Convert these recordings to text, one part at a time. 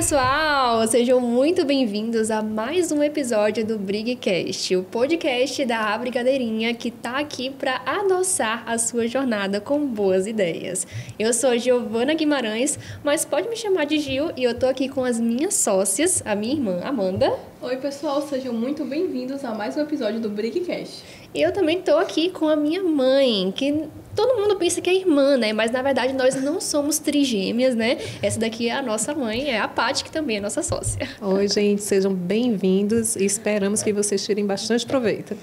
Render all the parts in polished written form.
pessoal! Sejam muito bem-vindos a mais um episódio do Brigcast, o podcast da Brigadeirinha que tá aqui para adoçar a sua jornada com boas ideias. Eu sou Giovana Guimarães, mas pode me chamar de Gil e eu tô aqui com as minhas sócias, a minha irmã Amanda. Oi, pessoal, sejam muito bem-vindos a mais um episódio do Brigcast. E eu também tô aqui com a minha mãe, que todo mundo pensa que é irmã, né? Mas, na verdade, nós não somos trigêmeas, né? Essa daqui é a nossa mãe, é a Paty, que também é nossa sócia. Oi, gente, sejam bem-vindos e esperamos que vocês tirem bastante proveito.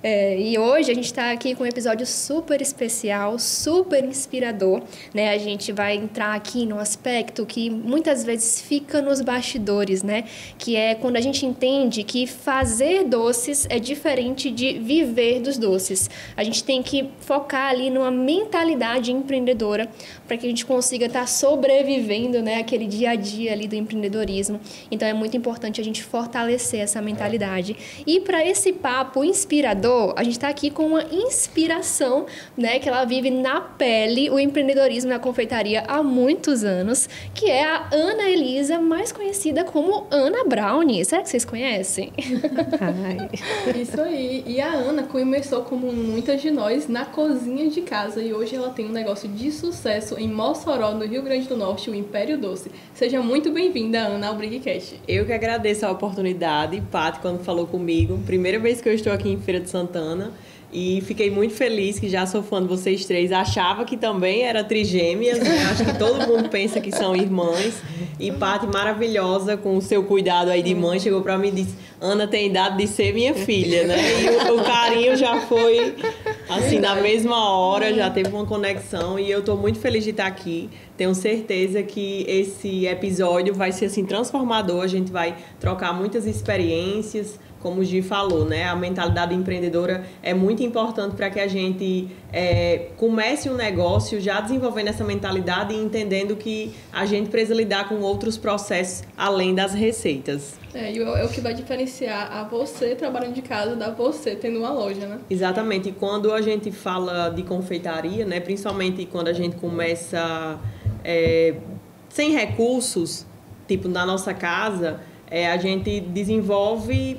E hoje a gente está aqui com um episódio super especial, super inspirador, né? A gente vai entrar aqui num aspecto que muitas vezes fica nos bastidores, né? Que é quando a gente entende que fazer doces é diferente de viver dos doces. A gente tem que focar ali numa mentalidade empreendedora para que a gente consiga estar sobrevivendo, né? Aquele dia a dia ali do empreendedorismo. Então é muito importante a gente fortalecer essa mentalidade. E para esse papo inspirador, a gente está aqui com uma inspiração, né, que ela vive na pele o empreendedorismo na confeitaria há muitos anos, que é a Ana Elisa, mais conhecida como Ana Brownie. Será que vocês conhecem? Isso aí. E a Ana começou, como muitas de nós, na cozinha de casa e hoje ela tem um negócio de sucesso em Mossoró, no Rio Grande do Norte, o Império Doce. Seja muito bem-vinda, Ana, ao Brigcast. Eu que agradeço a oportunidade, Paty, quando falou comigo. Primeira vez que eu estou aqui em Feira de Santana e fiquei muito feliz que já sou fã de vocês três. Achava que também era trigêmeas, né? Acho que todo mundo pensa que são irmãs. E Paty, maravilhosa, com o seu cuidado aí de mãe, chegou para mim e disse: Ana tem idade de ser minha filha, né? E o carinho já foi assim, na mesma hora, já teve uma conexão e eu tô muito feliz de estar aqui. Tenho certeza que esse episódio vai ser assim transformador, a gente vai trocar muitas experiências. Como o Gi falou, né? A mentalidade empreendedora é muito importante para que a gente comece um negócio já desenvolvendo essa mentalidade e entendendo que a gente precisa lidar com outros processos além das receitas. E é o que vai diferenciar a você trabalhando de casa da você tendo uma loja, né? Exatamente. E quando a gente fala de confeitaria, né? Principalmente quando a gente começa sem recursos, tipo na nossa casa, a gente desenvolve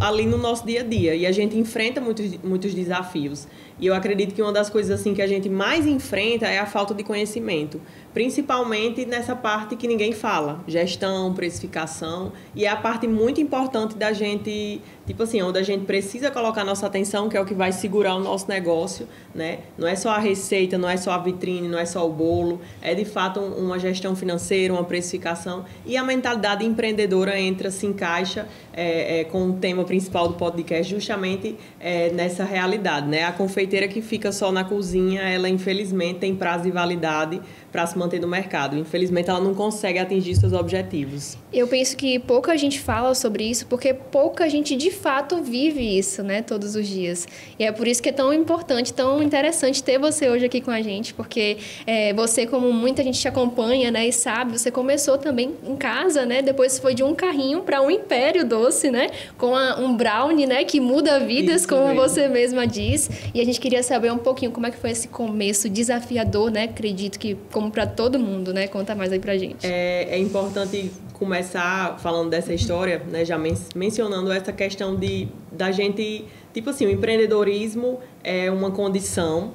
ali no nosso dia a dia e a gente enfrenta muitos desafios. E eu acredito que uma das coisas assim que a gente mais enfrenta é a falta de conhecimento, principalmente nessa parte que ninguém fala, gestão, precificação, e é a parte muito importante da gente, tipo assim, onde a gente precisa colocar nossa atenção, que é o que vai segurar o nosso negócio, né? Não é só a receita, não é só a vitrine, não é só o bolo, é de fato uma gestão financeira, uma precificação, e a mentalidade empreendedora se encaixa com o tema principal do podcast, justamente nessa realidade, né? A confeiteira que fica só na cozinha, ela infelizmente tem prazo de validade para se manter no mercado. Infelizmente, ela não consegue atingir seus objetivos. Eu penso que pouca gente fala sobre isso, porque pouca gente, de fato, vive isso, né, todos os dias. E é por isso que é tão importante, tão interessante ter você hoje aqui com a gente, porque você, como muita gente te acompanha, né, e sabe, você começou também em casa, né, depois foi de um carrinho para um império doce, né, com um brownie, né, que muda vidas, isso como mesmo. Você mesma diz. E a gente queria saber um pouquinho como é que foi esse começo desafiador, né, acredito que como para todo mundo, né? Conta mais aí pra gente. É importante começar falando dessa história, né? Já mencionando essa questão da gente... Tipo assim, o empreendedorismo é uma condição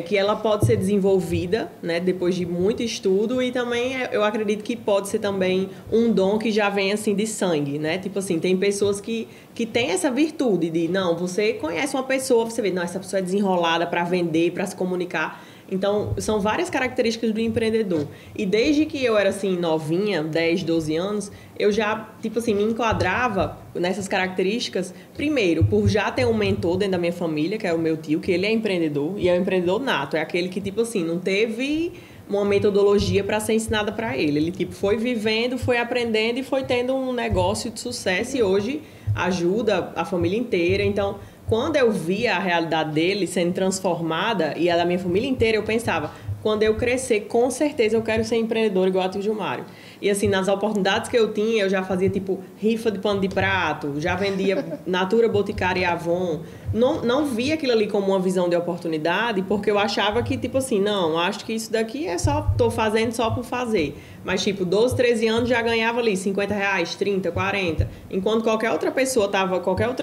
que ela pode ser desenvolvida, né? Depois de muito estudo e também eu acredito que pode ser também um dom que já vem assim de sangue, né? Tipo assim, tem pessoas que têm essa virtude de, não, você conhece uma pessoa, você vê, não, essa pessoa é desenrolada para vender, para se comunicar. Então, são várias características do empreendedor. E desde que eu era, assim, novinha, 10, 12 anos, eu já, tipo assim, me enquadrava nessas características, primeiro, por já ter um mentor dentro da minha família, que é o meu tio, que ele é empreendedor, e é um empreendedor nato. É aquele que, tipo assim, não teve uma metodologia para ser ensinada para ele. Ele, tipo, foi vivendo, foi aprendendo e foi tendo um negócio de sucesso e hoje ajuda a família inteira. Então, quando eu via a realidade dele sendo transformada e a da minha família inteira, eu pensava, quando eu crescer, com certeza eu quero ser empreendedor igual a tio Gilmário. E assim, nas oportunidades que eu tinha, eu já fazia tipo rifa de pano de prato, já vendia Natura, Boticário e Avon, não via aquilo ali como uma visão de oportunidade, porque eu achava que, tipo assim, não, acho que isso daqui é só, tô fazendo só por fazer. Mas, tipo, 12, 13 anos já ganhava ali R$50, 30, 40. Enquanto qualquer outra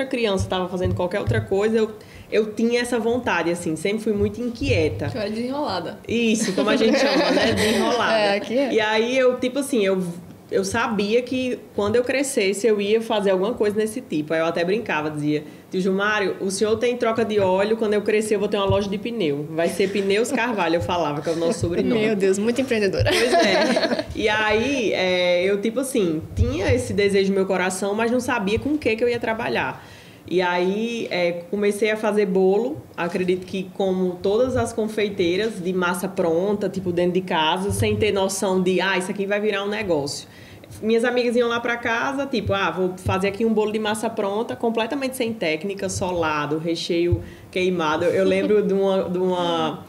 criança estava fazendo qualquer outra coisa, eu tinha essa vontade, assim, sempre fui muito inquieta. Tu era desenrolada. Isso, como a gente chama, né? Desenrolada. Aqui é. E aí, tipo assim, eu sabia que quando eu crescesse eu ia fazer alguma coisa nesse tipo. Aí eu até brincava, dizia: tio Gilmário, o senhor tem troca de óleo, quando eu crescer eu vou ter uma loja de pneu. Vai ser Pneus Carvalho, eu falava, que é o nosso sobrenome. Meu Deus, muito empreendedora. Pois é. E aí, eu tipo assim, tinha esse desejo no meu coração, mas não sabia com o que eu ia trabalhar. E aí, comecei a fazer bolo. Acredito que, como todas as confeiteiras, de massa pronta, tipo, dentro de casa, sem ter noção de, isso aqui vai virar um negócio. Minhas amigas iam lá para casa, tipo, vou fazer aqui um bolo de massa pronta, completamente sem técnica, solado, recheio queimado. Eu lembro de uma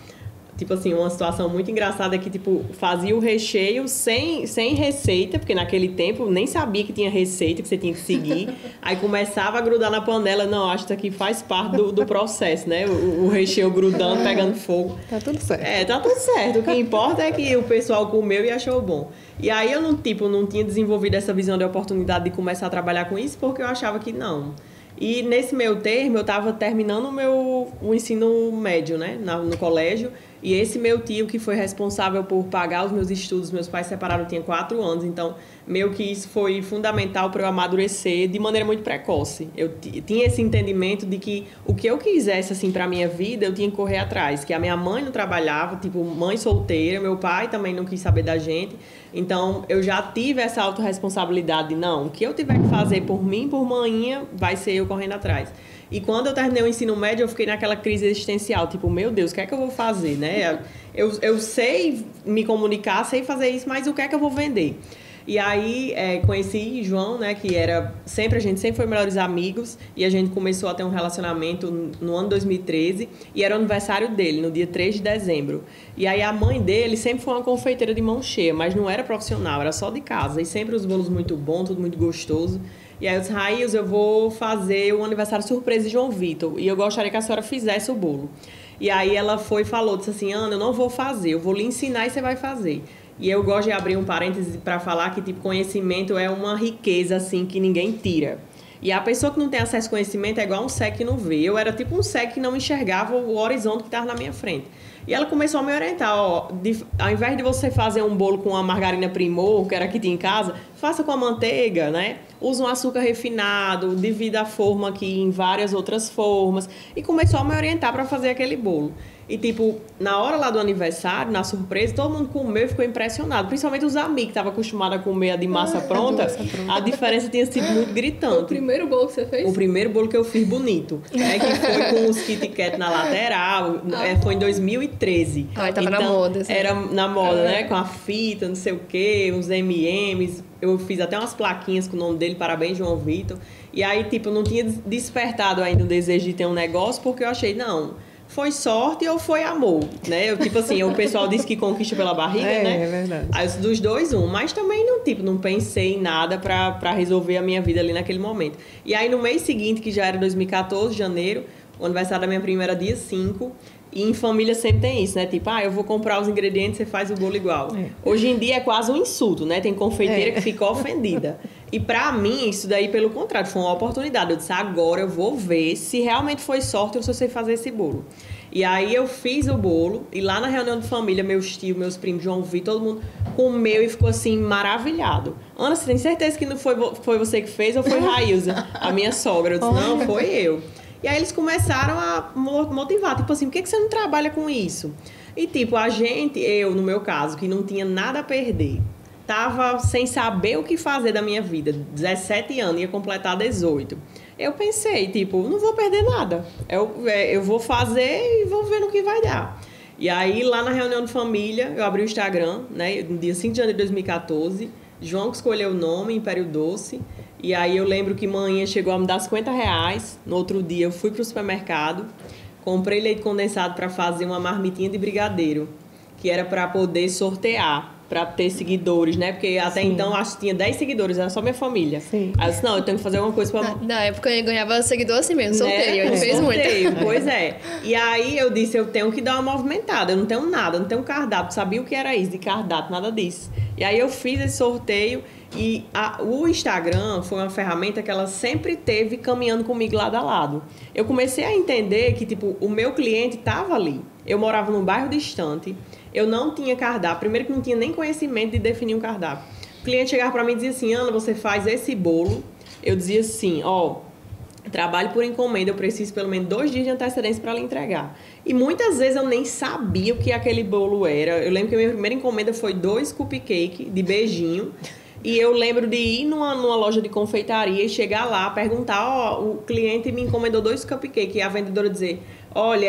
tipo assim, uma situação muito engraçada que, tipo, fazia o recheio sem receita, porque naquele tempo nem sabia que tinha receita, que você tinha que seguir. Aí começava a grudar na panela. Não, acho que isso aqui faz parte do processo, né? O recheio grudando, pegando fogo. Tá tudo certo. Tá tudo certo. O que importa é que o pessoal comeu e achou bom. E aí eu não tinha desenvolvido essa visão de oportunidade de começar a trabalhar com isso, porque eu achava que não. E nesse meio termo, eu estava terminando o ensino médio, né? No colégio. E esse meu tio, que foi responsável por pagar os meus estudos, meus pais se separaram, eu tinha 4 anos, então meio que isso foi fundamental para eu amadurecer de maneira muito precoce. Eu tinha esse entendimento de que o que eu quisesse, assim, para a minha vida, eu tinha que correr atrás. Que a minha mãe não trabalhava, tipo, mãe solteira, meu pai também não quis saber da gente. Então, eu já tive essa autorresponsabilidade de, não, o que eu tiver que fazer por mim, por manhinha, vai ser eu correndo atrás. E quando eu terminei o ensino médio, eu fiquei naquela crise existencial, tipo, meu Deus, o que é que eu vou fazer, né? Eu sei me comunicar, sei fazer isso, mas o que é que eu vou vender? E aí, conheci João, né, que a gente sempre foi melhores amigos, e a gente começou a ter um relacionamento no ano 2013, e era o aniversário dele, no dia 3 de dezembro. E aí, a mãe dele sempre foi uma confeiteira de mão cheia, mas não era profissional, era só de casa, e sempre os bolos muito bons, tudo muito gostoso. E aí eu disse: Raíssa, eu vou fazer um aniversário surpresa de João Vitor, e eu gostaria que a senhora fizesse o bolo. E aí ela disse assim: Ana, eu não vou fazer, eu vou lhe ensinar e você vai fazer. E eu gosto de abrir um parêntese para falar que, tipo, conhecimento é uma riqueza, assim, que ninguém tira. E a pessoa que não tem acesso ao conhecimento é igual um cego que não vê. Eu era tipo um cego que não enxergava o horizonte que estava na minha frente. E ela começou a me orientar: ao invés de você fazer um bolo com a margarina Primor, que era que tinha em casa, faça com a manteiga, né? Usa um açúcar refinado, divida a forma aqui em várias outras formas. E começou a me orientar para fazer aquele bolo. E, tipo, na hora lá do aniversário, na surpresa, todo mundo comeu e ficou impressionado. Principalmente os amigos que estavam acostumados a comer a de massa pronta. A diferença tinha sido muito gritante. O primeiro bolo que você fez? O primeiro bolo que eu fiz bonito. Que foi com os Kit Kat na lateral. Foi em 2013. Tava na moda. Assim. Era na moda, né? Com a fita, não sei o quê, uns M&M's. Eu fiz até umas plaquinhas com o nome dele, parabéns, João Vitor. E aí, tipo, eu não tinha despertado ainda o desejo de ter um negócio, porque eu achei, não, foi sorte ou foi amor, né? Tipo assim, o pessoal diz que conquista pela barriga, né? É verdade. Aí, dos dois, mas também não pensei em nada pra resolver a minha vida ali naquele momento. E aí, no mês seguinte, que já era 2014, janeiro, o aniversário da minha prima era dia 5, e em família sempre tem isso, né? Tipo, eu vou comprar os ingredientes, você faz o bolo igual. Hoje em dia é quase um insulto, né? Tem confeiteira que fica ofendida. E pra mim, isso daí, pelo contrário, foi uma oportunidade. Eu disse: agora eu vou ver se realmente foi sorte ou se eu sei fazer esse bolo. E aí eu fiz o bolo, e lá na reunião de família, meus tios, meus primos, João Vitor, todo mundo comeu e ficou assim, maravilhado. Ana, você tem certeza que não foi você que fez ou foi Raíssa, a minha sogra? Eu disse: não, foi eu. E aí eles começaram a motivar, tipo assim, por que você não trabalha com isso? E tipo, eu, no meu caso, que não tinha nada a perder, tava sem saber o que fazer da minha vida, 17 anos, ia completar 18. Eu pensei, tipo, não vou perder nada. Eu vou fazer e vou ver no que vai dar. E aí, lá na reunião de família, eu abri o Instagram, né, no dia 5 de janeiro de 2014, João que escolheu o nome, Império Doce. E aí eu lembro que manhã chegou a me dar R$50. No outro dia eu fui para o supermercado, comprei leite condensado para fazer uma marmitinha de brigadeiro, que era para poder sortear. para ter seguidores, né? Porque até então, acho que tinha 10 seguidores, era só minha família. Sim. Aí eu disse, não, eu tenho que fazer alguma coisa para... Na época eu ganhava seguidor assim mesmo, sorteio, ele fez sorteio, muito. Pois é. E aí eu disse, eu tenho que dar uma movimentada, eu não tenho nada, eu não tenho cardápio, sabia o que era isso de cardápio, nada disso. E aí eu fiz esse sorteio e o Instagram foi uma ferramenta que ela sempre teve caminhando comigo lado a lado. Eu comecei a entender que, tipo, o meu cliente estava ali. Eu morava num bairro distante, eu não tinha cardápio, primeiro que não tinha nem conhecimento de definir um cardápio. O cliente chegava para mim e dizia assim, Ana, você faz esse bolo? Eu dizia assim, trabalho por encomenda, eu preciso pelo menos 2 dias de antecedência para lhe entregar. E muitas vezes eu nem sabia o que aquele bolo era. Eu lembro que a minha primeira encomenda foi 2 cupcake de beijinho. E eu lembro de ir numa loja de confeitaria e chegar lá, perguntar, o cliente me encomendou 2 cupcakes. E a vendedora dizer, olha,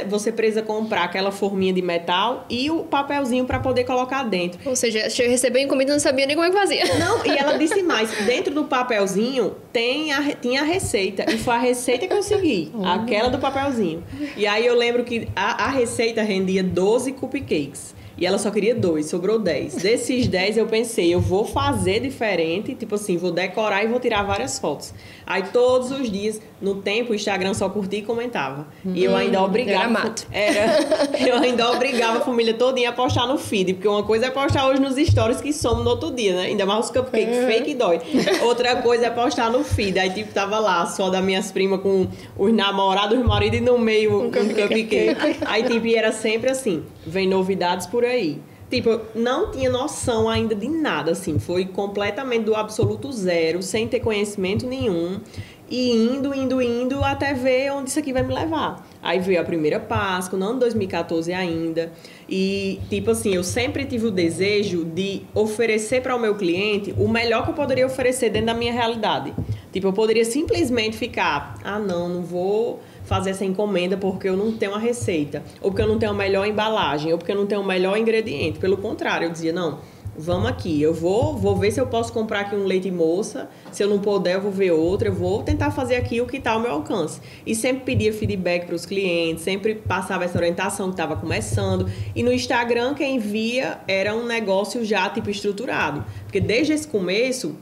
você precisa comprar aquela forminha de metal e o papelzinho para poder colocar dentro. Ou seja, recebeu a encomenda e não sabia nem como é que fazia. Não, e ela disse mais, dentro do papelzinho tinha a receita. E foi a receita que eu segui, aquela do papelzinho. E aí eu lembro que a receita rendia 12 cupcakes. E ela só queria 2, sobrou 10. Desses 10 eu pensei, eu vou fazer diferente, tipo assim, vou decorar e vou tirar várias fotos. Aí todos os dias, no tempo, o Instagram só curtia e comentava. E eu ainda obrigava... Eu ainda obrigava a família todinha a postar no feed, porque uma coisa é postar hoje nos stories que somos no outro dia, né? Ainda mais os cupcakes fake dói. Outra coisa é postar no feed. Aí tipo, tava lá, só das minas primas com os namorados, os maridos e no meio um cupcake. Aí tipo, era sempre assim, vem novidades por aí. Tipo, eu não tinha noção ainda de nada, assim. Foi completamente do absoluto zero, sem ter conhecimento nenhum. E indo, até ver onde isso aqui vai me levar. Aí veio a primeira Páscoa, no ano 2014 ainda. E, tipo assim, eu sempre tive o desejo de oferecer para o meu cliente o melhor que eu poderia oferecer dentro da minha realidade. Tipo, eu poderia simplesmente ficar, não vou fazer essa encomenda porque eu não tenho a receita, ou porque eu não tenho a melhor embalagem, ou porque eu não tenho o melhor ingrediente. Pelo contrário, eu dizia, não, vamos aqui, eu vou ver se eu posso comprar aqui um leite moça, se eu não puder eu vou ver outro, eu vou tentar fazer aqui o que está ao meu alcance. E sempre pedia feedback para os clientes, sempre passava essa orientação que estava começando. E no Instagram quem via era um negócio já tipo estruturado, porque desde esse começo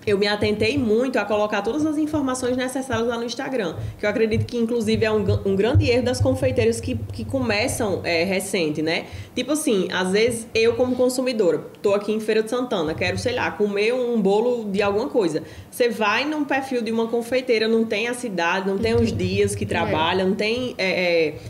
eu me atentei muito a colocar todas as informações necessárias lá no Instagram, que eu acredito que, inclusive, é um grande erro das confeiteiras que começam recente, né? Tipo assim, às vezes, eu como consumidora, tô aqui em Feira de Santana, quero, sei lá, comer um bolo de alguma coisa. Você vai num perfil de uma confeiteira, não tem a cidade, não tem os dias que trabalha, não tem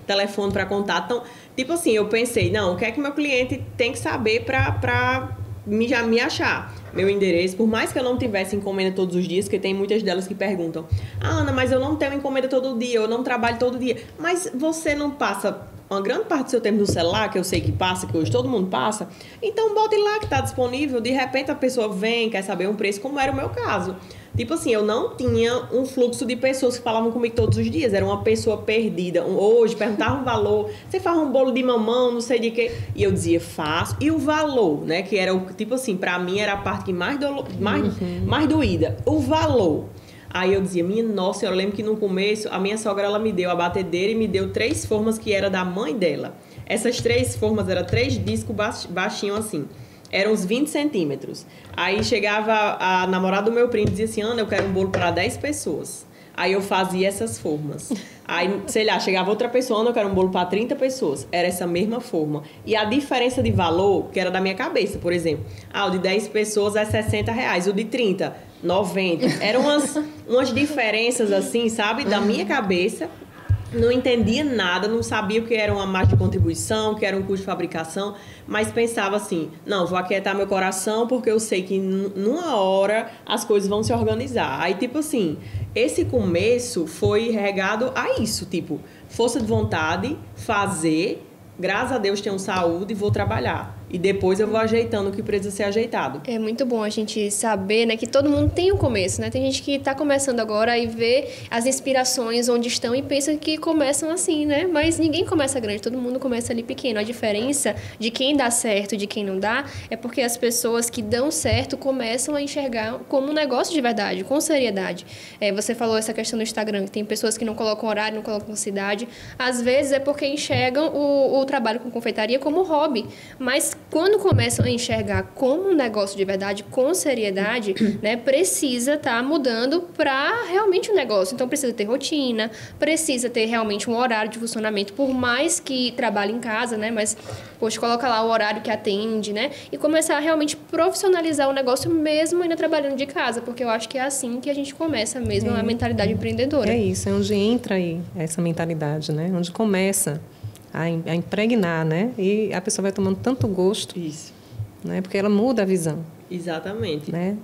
telefone para contato. Então, tipo assim, eu pensei, não, o que é que meu cliente tem que saber para me achar? Meu endereço, por mais que eu não tivesse encomenda todos os dias, porque tem muitas delas que perguntam, Ana, mas eu não tenho encomenda todo dia, eu não trabalho todo dia. Mas você não passa uma grande parte do seu tempo no celular, que eu sei que passa, que hoje todo mundo passa? Então bote lá que está disponível, de repente a pessoa vem, quer saber um preço, como era o meu caso. Tipo assim, eu não tinha um fluxo de pessoas que falavam comigo todos os dias. Era uma pessoa perdida. Hoje, perguntava um valor. Você faz um bolo de mamão, não sei de quê. E eu dizia, faço. E o valor, né? Que era, tipo assim, pra mim era a parte que mais doída. O valor. Aí eu dizia, minha nossa, eu lembro que no começo, a minha sogra, ela me deu a batedeira e me deu 3 formas que era da mãe dela. Essas 3 formas eram 3 discos baixinhos assim. Eram uns 20 centímetros. Aí chegava a namorada do meu primo e dizia assim, Ana, eu quero um bolo para 10 pessoas. Aí eu fazia essas formas. Aí, sei lá, chegava outra pessoa, Ana, eu quero um bolo para 30 pessoas. Era essa mesma forma. E a diferença de valor, que era da minha cabeça, por exemplo. O de 10 pessoas é R$60, o de 30, 90. Eram umas diferenças assim, sabe? Da minha cabeça. Não entendia nada, não sabia o que era uma margem de contribuição, o que era um custo de fabricação, mas pensava assim, não, vou aquietar meu coração porque eu sei que numa hora as coisas vão se organizar. Aí, tipo assim, esse começo foi regado a isso, tipo, força de vontade, fazer, graças a Deus tenho saúde e vou trabalhar. E depois eu vou ajeitando o que precisa ser ajeitado. É muito bom a gente saber, né, que todo mundo tem um começo, né? Tem gente que está começando agora e vê as inspirações onde estão e pensa que começam assim, né? Mas ninguém começa grande, todo mundo começa ali pequeno. A diferença de quem dá certo e de quem não dá é porque as pessoas que dão certo começam a enxergar como um negócio de verdade, com seriedade. Você falou essa questão do Instagram, que tem pessoas que não colocam horário, não colocam cidade. Às vezes é porque enxergam o trabalho com confeitaria como hobby, mas quando começam a enxergar como um negócio de verdade, com seriedade, né, precisa estar mudando para realmente um negócio. Então, precisa ter rotina, precisa ter realmente um horário de funcionamento, por mais que trabalhe em casa, né, mas, poxa, coloca lá o horário que atende, né, e começar a realmente profissionalizar o negócio mesmo ainda trabalhando de casa, porque eu acho que é assim que a gente começa mesmo a mentalidade empreendedora. É isso, é onde entra aí essa mentalidade, né, onde começa a impregnar, né, e a pessoa vai tomando tanto gosto, Isso. né, porque ela muda a visão. Exatamente. Né?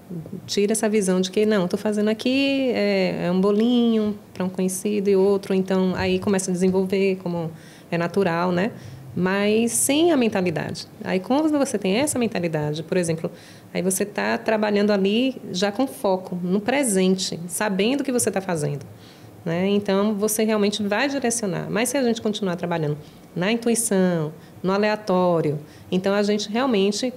Tira essa visão de que, não, estou fazendo aqui é um bolinho para um conhecido e outro, então aí começa a desenvolver como é natural, né? Mas sem a mentalidade. Aí quando você tem essa mentalidade, por exemplo, aí você está trabalhando ali já com foco, no presente, sabendo o que você está fazendo. Né? Então, você realmente vai direcionar. Mas se a gente continuar trabalhando na intuição, no aleatório, então a gente realmente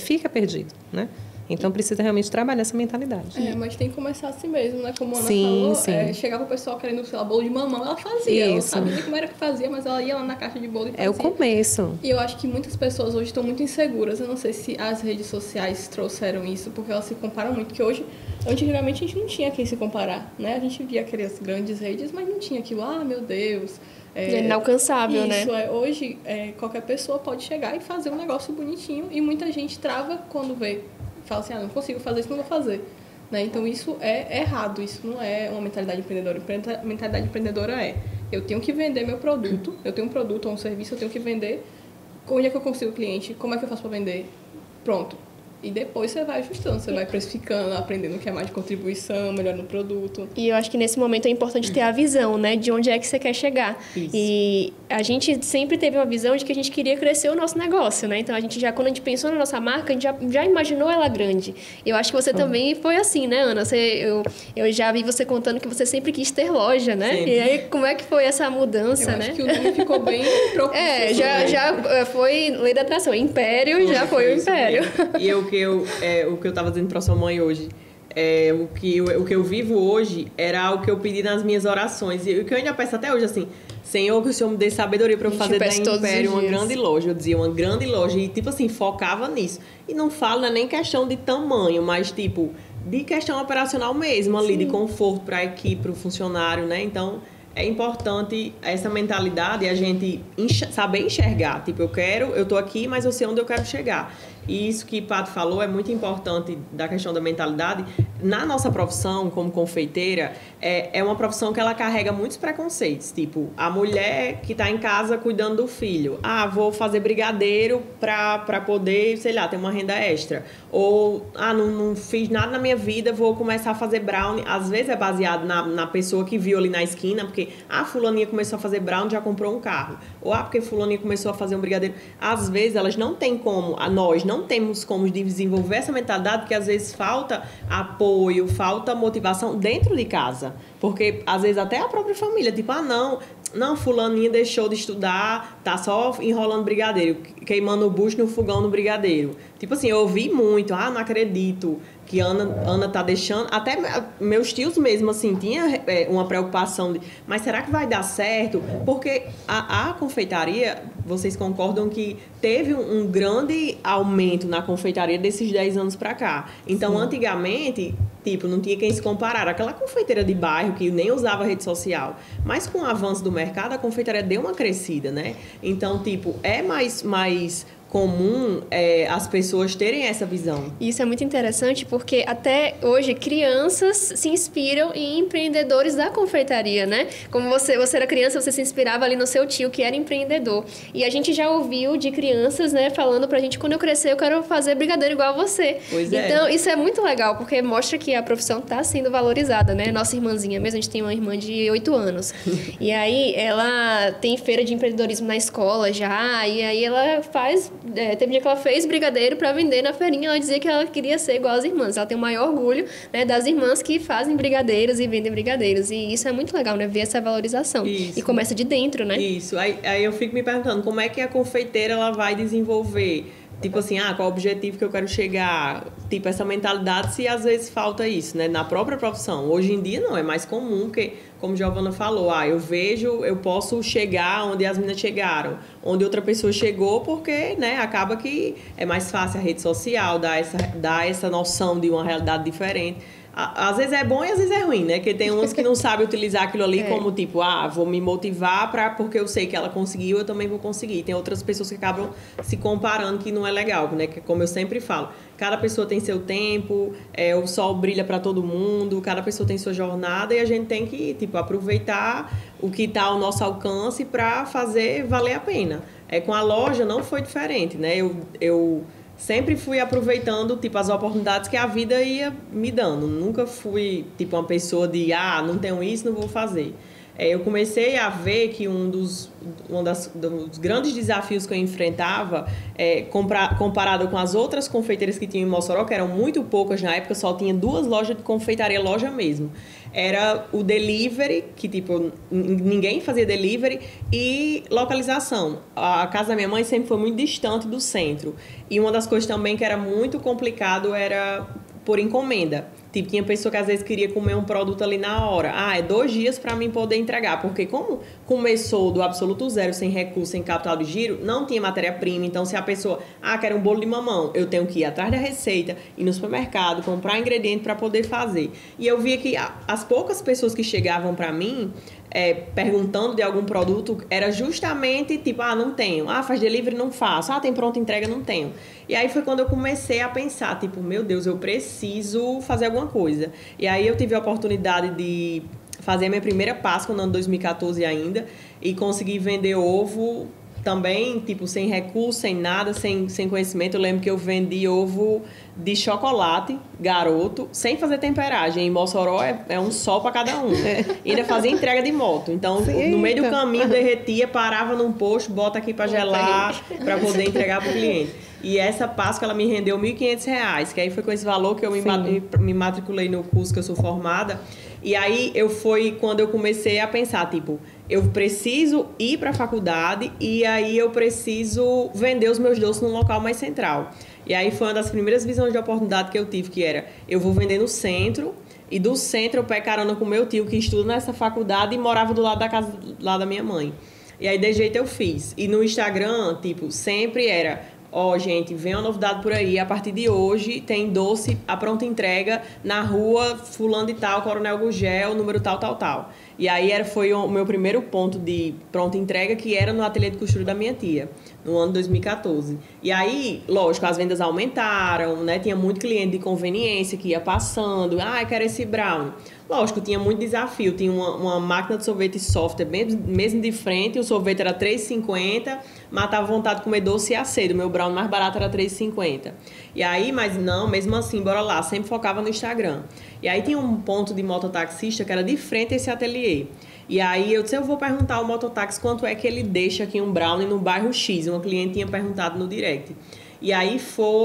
fica perdido, né? Então, precisa realmente trabalhar essa mentalidade. Mas tem que começar assim mesmo, né? Como a Ana Sim, falou, sim. Chegava o pessoal querendo, sei lá, bolo de mamão, ela fazia. Ela Isso. sabia nem como era que fazia, mas ela ia lá na caixa de bolo e fazia. É o começo. E eu acho que muitas pessoas hoje estão muito inseguras. Eu não sei se as redes sociais trouxeram isso, porque elas se comparam muito. Porque hoje, antigamente, a gente não tinha quem se comparar, né? A gente via aquelas grandes redes, mas não tinha aquilo, meu Deus... É inalcançável, né? Isso, hoje, qualquer pessoa pode chegar e fazer um negócio bonitinho e muita gente trava quando vê. Fala assim, não consigo fazer isso, não vou fazer. Né? Então, isso é errado, isso não é uma mentalidade empreendedora. Mentalidade empreendedora eu tenho que vender meu produto, eu tenho um produto ou um serviço, eu tenho que vender. Onde é que eu consigo o cliente? Como é que eu faço para vender? Pronto. E depois você vai ajustando, você vai precificando, aprendendo o que é mais de contribuição, melhorando o produto. E eu acho que nesse momento é importante ter a visão, né? De onde é que você quer chegar. Isso. E a gente sempre teve uma visão de que a gente queria crescer o nosso negócio, né? Então, quando a gente pensou na nossa marca, a gente já imaginou ela grande. E eu acho que você também foi assim, né, Ana? Eu já vi você contando que você sempre quis ter loja, né? Sempre. E aí, como é que foi essa mudança, Eu né? acho que o nome ficou bem propício. Já foi lei da atração. Império já foi o Império. E o que eu estava dizendo para sua mãe hoje, o que eu vivo hoje era o que eu pedi nas minhas orações. E o que eu ainda peço até hoje, assim, Senhor, que o Senhor me dê sabedoria para eu fazer da Império uma grande loja. Eu dizia, uma grande loja. E, tipo assim, focava nisso. E não falo, não é nem questão de tamanho, mas, tipo, de questão operacional mesmo, ali, de conforto para a equipe, para o funcionário, né? Então, é importante essa mentalidade e a gente saber enxergar. Tipo, eu tô aqui, mas eu sei onde eu quero chegar. E isso que o Pato falou é muito importante da questão da mentalidade. Na nossa profissão, como confeiteira, é uma profissão que ela carrega muitos preconceitos. Tipo, a mulher que está em casa cuidando do filho. Vou fazer brigadeiro para poder, sei lá, ter uma renda extra. Ou, não fiz nada na minha vida, vou começar a fazer brownie. Às vezes é baseado na pessoa que viu ali na esquina, porque, fulaninha começou a fazer brownie, já comprou um carro. Ou, porque fulaninha começou a fazer um brigadeiro. Às vezes, elas não têm como, nós não temos como desenvolver essa mentalidade, porque às vezes falta apoio, falta motivação dentro de casa. Porque às vezes até a própria família, tipo, não, fulaninha deixou de estudar, tá só enrolando brigadeiro, queimando o bucho no fogão no brigadeiro. Tipo assim, eu ouvi muito, não acredito que Ana tá deixando... Até meus tios mesmo, assim, tinha uma preocupação de... Mas será que vai dar certo? Porque a confeitaria, vocês concordam que teve um grande aumento na confeitaria desses 10 anos pra cá. Então, sim, antigamente, tipo, não tinha quem se comparar. Aquela confeiteira de bairro que nem usava rede social. Mas com o avanço do mercado, a confeitaria deu uma crescida, né? Então, tipo, é mais comum as pessoas terem essa visão. Isso é muito interessante porque até hoje crianças se inspiram em empreendedores da confeitaria, né? Como você era criança, você se inspirava ali no seu tio que era empreendedor. E a gente já ouviu de crianças, né, falando pra gente, quando eu crescer eu quero fazer brigadeiro igual a você. Pois é. Então, isso é muito legal, porque mostra que a profissão tá sendo valorizada, né? Nossa irmãzinha mesmo, a gente tem uma irmã de 8 anos. E aí, ela tem feira de empreendedorismo na escola já, e aí ela faz... teve um dia que ela fez brigadeiro para vender na feirinha. Ela dizia que ela queria ser igual às irmãs. Ela tem o maior orgulho, né, das irmãs que fazem brigadeiros e vendem brigadeiros. E isso é muito legal, né? Ver essa valorização. Isso. E começa de dentro, né? Isso. Aí eu fico me perguntando como é que a confeiteira ela vai desenvolver tipo assim, qual é o objetivo que eu quero chegar? Tipo, essa mentalidade, se às vezes falta isso, né? Na própria profissão. Hoje em dia não, é mais comum que, como Giovana falou, eu vejo, eu posso chegar onde as meninas chegaram, onde outra pessoa chegou, porque, né, acaba que é mais fácil a rede social, dar essa noção de uma realidade diferente. Às vezes é bom e às vezes é ruim, né? Porque tem uns que não sabem utilizar aquilo ali como tipo, vou me motivar porque eu sei que ela conseguiu, eu também vou conseguir. Tem outras pessoas que acabam se comparando, que não é legal, né? Que, como eu sempre falo, cada pessoa tem seu tempo, o sol brilha para todo mundo, cada pessoa tem sua jornada e a gente tem que, tipo, aproveitar o que está ao nosso alcance para fazer valer a pena. Com a loja não foi diferente, né? Eu sempre fui aproveitando, tipo, as oportunidades que a vida ia me dando. Nunca fui, tipo, uma pessoa de, não tenho isso, não vou fazer. Eu comecei a ver que um dos grandes desafios que eu enfrentava, comparado com as outras confeiteiras que tinham em Mossoró, que eram muito poucas na época, só tinha 2 lojas de confeitaria, loja mesmo. Era o delivery, que tipo, ninguém fazia delivery, e localização. A casa da minha mãe sempre foi muito distante do centro. E uma das coisas também que era muito complicado era por encomenda. Tipo, tinha pessoa que às vezes queria comer um produto ali na hora. É 2 dias para mim poder entregar. Porque como começou do absoluto zero, sem recurso, sem capital de giro, não tinha matéria-prima. Então, se a pessoa, quer um bolo de mamão, eu tenho que ir atrás da receita, ir no supermercado, comprar ingrediente para poder fazer. E eu via que as poucas pessoas que chegavam para mim, perguntando de algum produto, era justamente tipo, não tenho. Faz delivery, não faço. Tem pronta entrega, não tenho. E aí foi quando eu comecei a pensar, tipo, meu Deus, eu preciso fazer alguma coisa. E aí eu tive a oportunidade de fazer a minha primeira Páscoa no ano 2014 ainda e consegui vender ovo também, tipo, sem recurso, sem nada, sem conhecimento. Eu lembro que eu vendi ovo de chocolate, garoto, sem fazer temperagem. Em Mossoró é um sol para cada um. E ainda fazia entrega de moto. Então, no meio do caminho, derretia, parava num posto, bota aqui para gelar, para poder entregar para o cliente. E essa Páscoa, ela me rendeu R$ 1.500, que aí foi com esse valor que eu me matriculei no curso que eu sou formada. E aí foi quando eu comecei a pensar, tipo, eu preciso ir para a faculdade e aí eu preciso vender os meus doces num local mais central. E aí foi uma das primeiras visões de oportunidade que eu tive, que era, eu vou vender no centro, e do centro eu pego carona com meu tio, que estuda nessa faculdade e morava do lado da casa lá da minha mãe. E aí, de jeito eu fiz. E no Instagram, tipo, sempre era... gente, vem uma novidade por aí, a partir de hoje tem doce a pronta entrega na rua fulano de tal, Coronel Gugel, número tal, tal, tal. E aí foi o meu primeiro ponto de pronta entrega, que era no ateliê de costura da minha tia, no ano 2014. E aí, lógico, as vendas aumentaram, né? Tinha muito cliente de conveniência que ia passando, eu quero esse brownie. Lógico, tinha muito desafio. Tinha uma máquina de sorvete software mesmo de frente, o sorvete era R$ 3,50, matava vontade de comer doce e acedo. O meu brownie mais barato era R$ 3,50. E aí, mas não, mesmo assim, bora lá, sempre focava no Instagram. E aí tinha um ponto de mototaxista que era de frente a esse ateliê. E aí eu disse, eu vou perguntar ao mototáxi quanto é que ele deixa aqui um brownie no bairro X. Uma cliente tinha perguntado no direct. E aí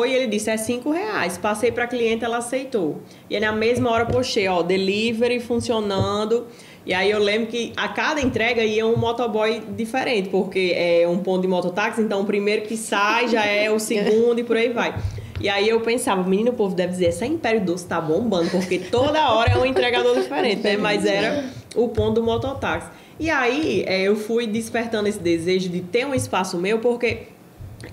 ele disse, é R$5. Passei para a cliente, ela aceitou. E aí na mesma hora postei, delivery funcionando. E aí eu lembro que a cada entrega ia um motoboy diferente, porque é um ponto de mototáxi, então o primeiro que sai já é o segundo e por aí vai. E aí eu pensava, menino, o povo deve dizer, essa Império Doce tá bombando, porque toda hora é um entregador diferente, né? Mas era o ponto do mototáxi. E aí eu fui despertando esse desejo de ter um espaço meu, porque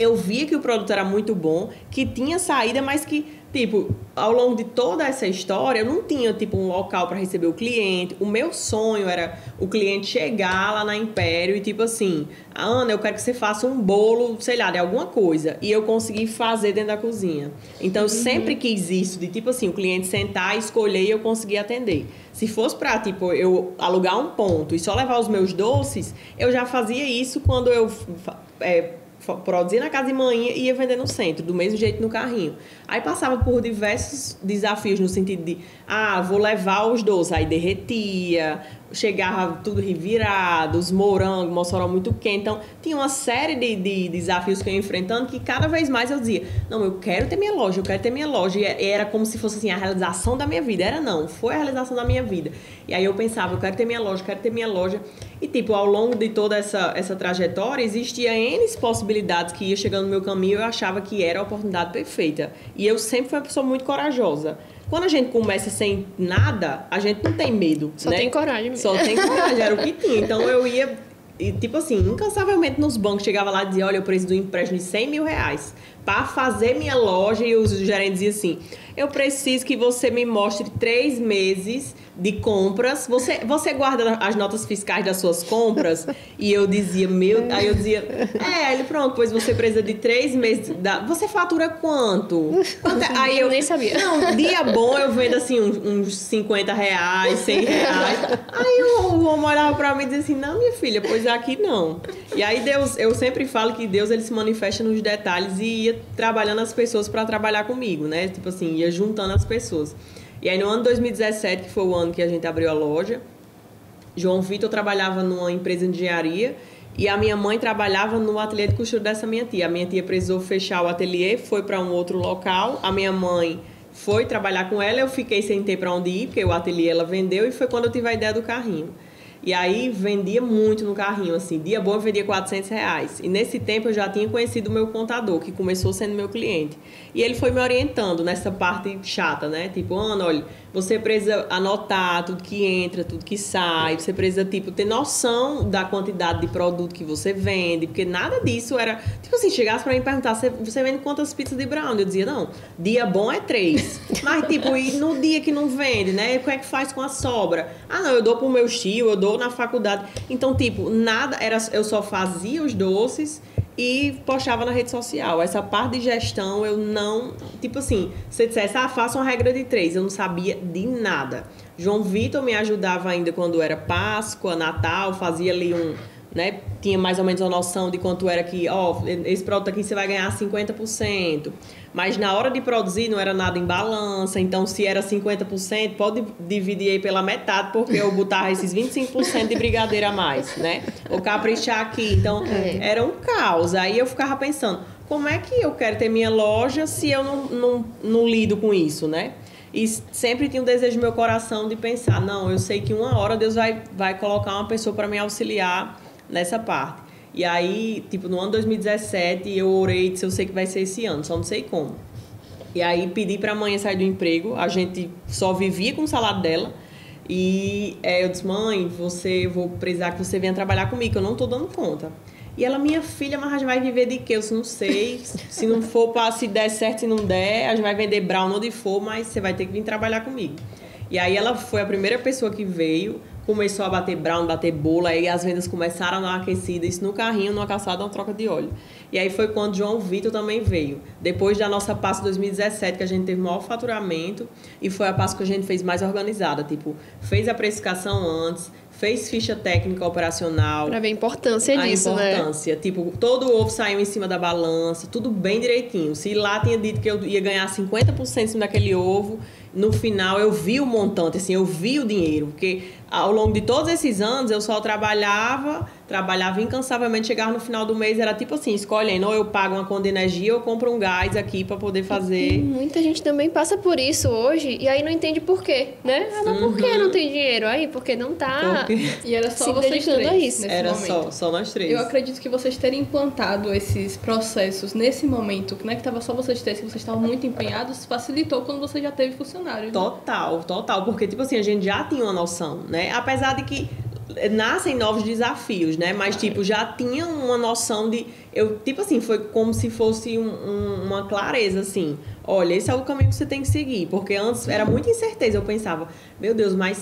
eu via que o produto era muito bom, que tinha saída, mas que, tipo, ao longo de toda essa história, eu não tinha, tipo, um local para receber o cliente. O meu sonho era o cliente chegar lá na Império e, tipo assim, Ana, eu quero que você faça um bolo, sei lá, de alguma coisa. E eu consegui fazer dentro da cozinha. Então, eu sempre quis isso, de, tipo assim, o cliente sentar, escolher e eu conseguir atender. Se fosse para, tipo, eu alugar um ponto e só levar os meus doces, eu já fazia isso quando eu... produzia na casa de manhã e ia vender no centro, do mesmo jeito no carrinho. Aí passava por diversos desafios no sentido de, vou levar os doces, aí derretia, chegava tudo revirado, os morangos, Mossoró muito quente. Então, tinha uma série de desafios que eu ia enfrentando que cada vez mais eu dizia, não, eu quero ter minha loja, eu quero ter minha loja. E era como se fosse assim, a realização da minha vida. Era não, foi a realização da minha vida. E aí eu pensava, eu quero ter minha loja, eu quero ter minha loja. E tipo, ao longo de toda essa trajetória, existia N possibilidades que ia chegando no meu caminho e eu achava que era a oportunidade perfeita. E eu sempre fui uma pessoa muito corajosa. Quando a gente começa sem nada, a gente não tem medo, Só né? tem coragem mesmo. Só tem coragem, era o que tinha. Então eu ia, tipo assim, incansavelmente nos bancos, chegava lá e dizia, olha, eu preciso de um empréstimo de 100 mil reais para fazer minha loja. E os gerentes diziam assim, eu preciso que você me mostre 3 meses de compras. Você guarda as notas fiscais das suas compras? E eu dizia, aí eu dizia, ele pronto, pois você precisa de 3 meses. Você fatura quanto? Aí eu nem sabia. Não, dia bom eu vendo assim uns 50 reais, 100 reais. Aí o homem olhava pra mim e dizia assim, não, minha filha, pois aqui não. E aí Deus, eu sempre falo que Deus ele se manifesta nos detalhes e ia trabalhando as pessoas para trabalhar comigo, né? Tipo assim, ia juntando as pessoas. E aí no ano 2017, que foi o ano que a gente abriu a loja, João Vitor trabalhava numa empresa de engenharia e a minha mãe trabalhava no ateliê de costura dessa minha tia. A minha tia precisou fechar o ateliê, foi para um outro local. A minha mãe foi trabalhar com ela, eu fiquei sem ter para onde ir, porque o ateliê ela vendeu e foi quando eu tive a ideia do carrinho. E aí vendia muito no carrinho, assim, dia bom eu vendia 400 reais. E nesse tempo eu já tinha conhecido o meu contador, que começou sendo meu cliente. E ele foi me orientando nessa parte chata, né? Tipo, Ana, olha, você precisa anotar tudo que entra, tudo que sai. Você precisa, tipo, ter noção da quantidade de produto que você vende. Porque nada disso era... Tipo assim, chegasse pra mim e perguntasse, você vende quantas pizzas de brownie? Eu dizia, não, dia bom é 3. Mas, tipo, e no dia que não vende, né? O que é que faz com a sobra? Ah, não, eu dou pro meu tio, eu dou na faculdade. Então, tipo, nada... Eu só fazia os doces e postava na rede social. Essa parte de gestão eu não... Tipo assim, se você dissesse, faça uma regra de 3, eu não sabia de nada. João Vitor me ajudava ainda quando era Páscoa, Natal, fazia ali né? Tinha mais ou menos uma noção de quanto era que, esse produto aqui você vai ganhar 50%. Mas na hora de produzir não era nada em balança, então se era 50%, pode dividir aí pela metade, porque eu botava esses 25% de brigadeiro a mais, né? Ou caprichar aqui. Então, era um caos. Aí eu ficava pensando, como é que eu quero ter minha loja se eu não lido com isso, né? E sempre tinha um desejo no meu coração de pensar, não, eu sei que uma hora Deus vai colocar uma pessoa para me auxiliar nessa parte. E aí, tipo, no ano 2017, eu orei e disse, eu sei que vai ser esse ano, só não sei como. E aí, pedi pra mãe sair do emprego, a gente só vivia com o salário dela. E eu disse, mãe, vou precisar que você venha trabalhar comigo, que eu não tô dando conta. E ela, minha filha, mas a gente vai viver de quê? Eu disse, não sei, se não for se der certo, se não der, a gente vai vender brown onde for, mas você vai ter que vir trabalhar comigo. E aí ela foi a primeira pessoa que veio, começou a bater brown, bater bolo, aí as vendas começaram a dar uma aquecida, isso no carrinho, numa calçada, uma troca de óleo. E aí foi quando João Vitor também veio. Depois da nossa Páscoa 2017, que a gente teve maior faturamento, e foi a Páscoa que a gente fez mais organizada, tipo, fez a precificação antes, fez ficha técnica operacional. Pra ver a importância disso, né? A importância. Tipo, todo o ovo saiu em cima da balança, tudo bem direitinho. Se lá tinha dito que eu ia ganhar 50% em cima daquele ovo, no final eu vi o montante, assim, eu vi o dinheiro. Porque ao longo de todos esses anos eu só trabalhava incansavelmente, chegava no final do mês, era tipo assim, escolhendo, ou eu pago uma conta de energia ou compro um gás aqui para poder fazer. E muita gente também passa por isso hoje e aí não entende por quê, né? Mas por que não tem dinheiro aí? Porque não tá E era só se vocês dedicando três a isso. nesse Era momento. só nós três. Eu acredito que vocês terem implantado esses processos nesse momento, né, que estava só vocês três, que vocês estavam muito empenhados, facilitou quando você já teve funcionário. Total. Porque, tipo assim, a gente já tinha uma noção, né? Apesar de que nascem novos desafios, né? Mas, tipo, já tinha uma noção de... tipo assim, foi como se fosse uma clareza, assim. Olha, esse é o caminho que você tem que seguir. Porque antes era muita incerteza. Eu pensava, meu Deus, mas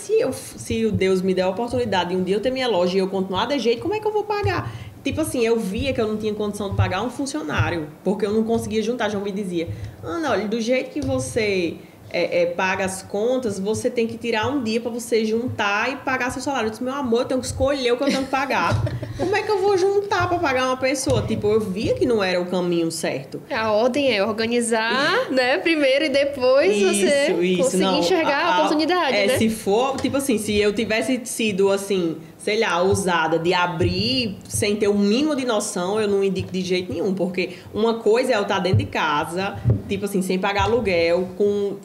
se o Deus me der a oportunidade de um dia eu ter minha loja e eu continuar de jeito, como é que eu vou pagar? Tipo assim, eu via que eu não tinha condição de pagar um funcionário. Porque eu não conseguia juntar. João me dizia, Ana, olha, do jeito que você... paga as contas, você tem que tirar um dia para você juntar e pagar seu salário. Eu disse, meu amor, eu tenho que escolher o que eu tenho que pagar. Como é que eu vou juntar para pagar uma pessoa? Tipo, eu via que não era o caminho certo. A ordem é organizar, né? Primeiro e depois você conseguir não, enxergar a oportunidade, né? Se for, tipo assim, se eu tivesse sido assim, sei lá, ousada de abrir sem ter o mínimo de noção, eu não indico de jeito nenhum, porque uma coisa é eu estar dentro de casa, tipo assim, sem pagar aluguel,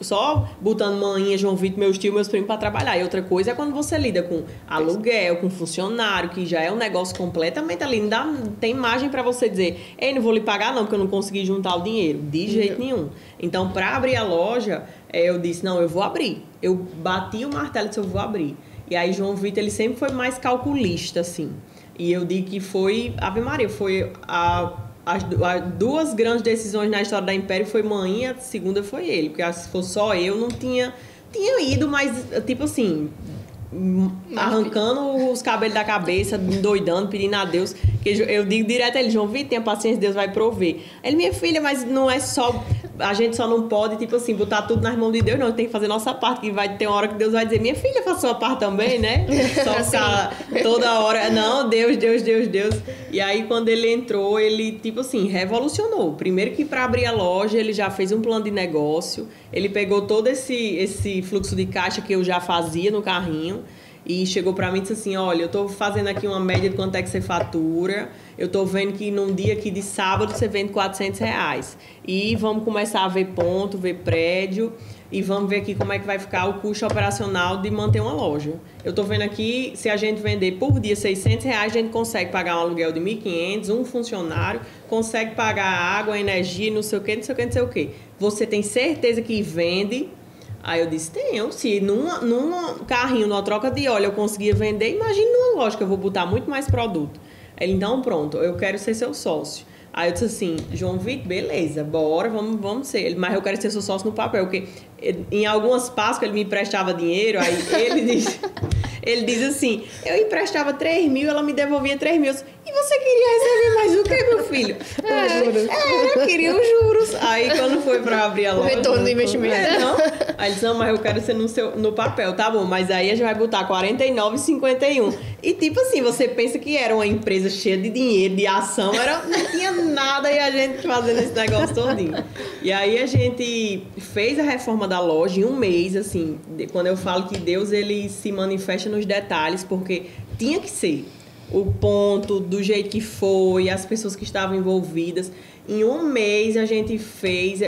só botando manhinha, João Vitor, meus tios, meus primos para trabalhar. E outra coisa é quando você lida com aluguel, com funcionário, que já é um negócio completamente ali, não tem margem para você dizer, ei, não vou lhe pagar não, porque eu não consegui juntar o dinheiro. De jeito nenhum. Então, para abrir a loja, eu disse, não, eu vou abrir. Eu bati o martelo e disse, eu vou abrir. E aí, João Vitor, ele sempre foi mais calculista, assim. E eu digo que foi, Ave Maria, foi as duas grandes decisões na história da Império, foi mãe, a segunda foi ele. Porque se fosse só eu, não tinha ido, mas, tipo assim, arrancando os cabelos da cabeça, doidando, pedindo a Deus. Que eu digo direto a ele, João Vitor, tenha paciência, Deus vai prover. Ele, minha filha, mas não é só... A gente só não pode, tipo assim, botar tudo nas mãos de Deus, não. Tem que fazer nossa parte, que vai ter uma hora que Deus vai dizer, minha filha, faça sua parte também, né? Só ficar toda hora, não, Deus. E aí, quando ele entrou, ele, tipo assim, revolucionou. Primeiro que para abrir a loja, ele já fez um plano de negócio, ele pegou todo esse fluxo de caixa que eu já fazia no carrinho, e chegou para mim e disse assim, olha, eu tô fazendo aqui uma média de quanto é que você fatura, eu tô vendo que num dia aqui de sábado você vende R$400. E vamos começar a ver ponto, ver prédio, e vamos ver aqui como é que vai ficar o custo operacional de manter uma loja. Eu tô vendo aqui, se a gente vender por dia R$600, a gente consegue pagar um aluguel de R$1.500, um funcionário, consegue pagar água, energia, não sei o quê. Você tem certeza que vende? Aí eu disse, tenho. Se num carrinho, numa troca de óleo eu conseguia vender, imagine numa loja que eu vou botar muito mais produto. Ele, então pronto, eu quero ser seu sócio. Aí eu disse assim, João Vitor, beleza, bora, vamos ser. Ele, mas eu quero ser seu sócio no papel, porque em algumas Páscoas ele me emprestava dinheiro, aí ele diz assim, eu emprestava 3 mil, ela me devolvia 3 mil. E você queria receber mais o quê, meu filho? Eu queria os juros. Aí quando foi pra abrir a loja... O retorno do investimento. Aí ele disse, não, mas eu quero ser no papel, tá bom, mas aí a gente vai botar 49,51. E tipo assim, você pensa que era uma empresa cheia de dinheiro, de ação, não tinha nada e a gente fazendo esse negócio todinho. E aí a gente fez a reforma da loja em um mês, assim, quando eu falo que Deus, ele se manifesta nos detalhes, porque tinha que ser o ponto, do jeito que foi, as pessoas que estavam envolvidas. Em um mês a gente fez,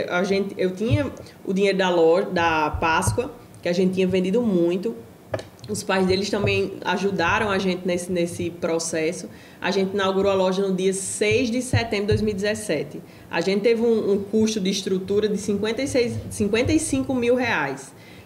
eu tinha o dinheiro da loja, da Páscoa, que a gente tinha vendido muito. Os pais deles também ajudaram a gente nesse processo. A gente inaugurou a loja no dia 6 de setembro de 2017. A gente teve um custo de estrutura de R$55 mil.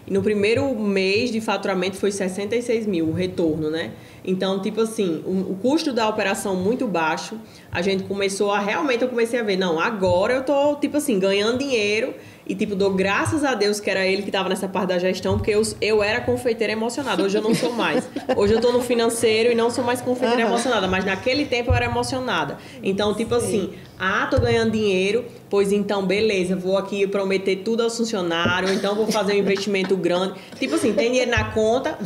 E no primeiro mês de faturamento foi 66 mil, o retorno, né? Então, tipo assim, o custo da operação muito baixo. A gente eu comecei a ver, não, agora eu tô, tipo assim, ganhando dinheiro. E, tipo, dou graças a Deus que era ele que estava nessa parte da gestão, porque eu era confeiteira emocionada. Hoje eu não sou mais. Hoje eu tô no financeiro e não sou mais confeiteira emocionada. Mas naquele tempo eu era emocionada. Então, tipo assim, tô ganhando dinheiro, pois então, beleza, vou aqui prometer tudo aos funcionários, então vou fazer um investimento grande. Tipo assim, tem dinheiro na conta?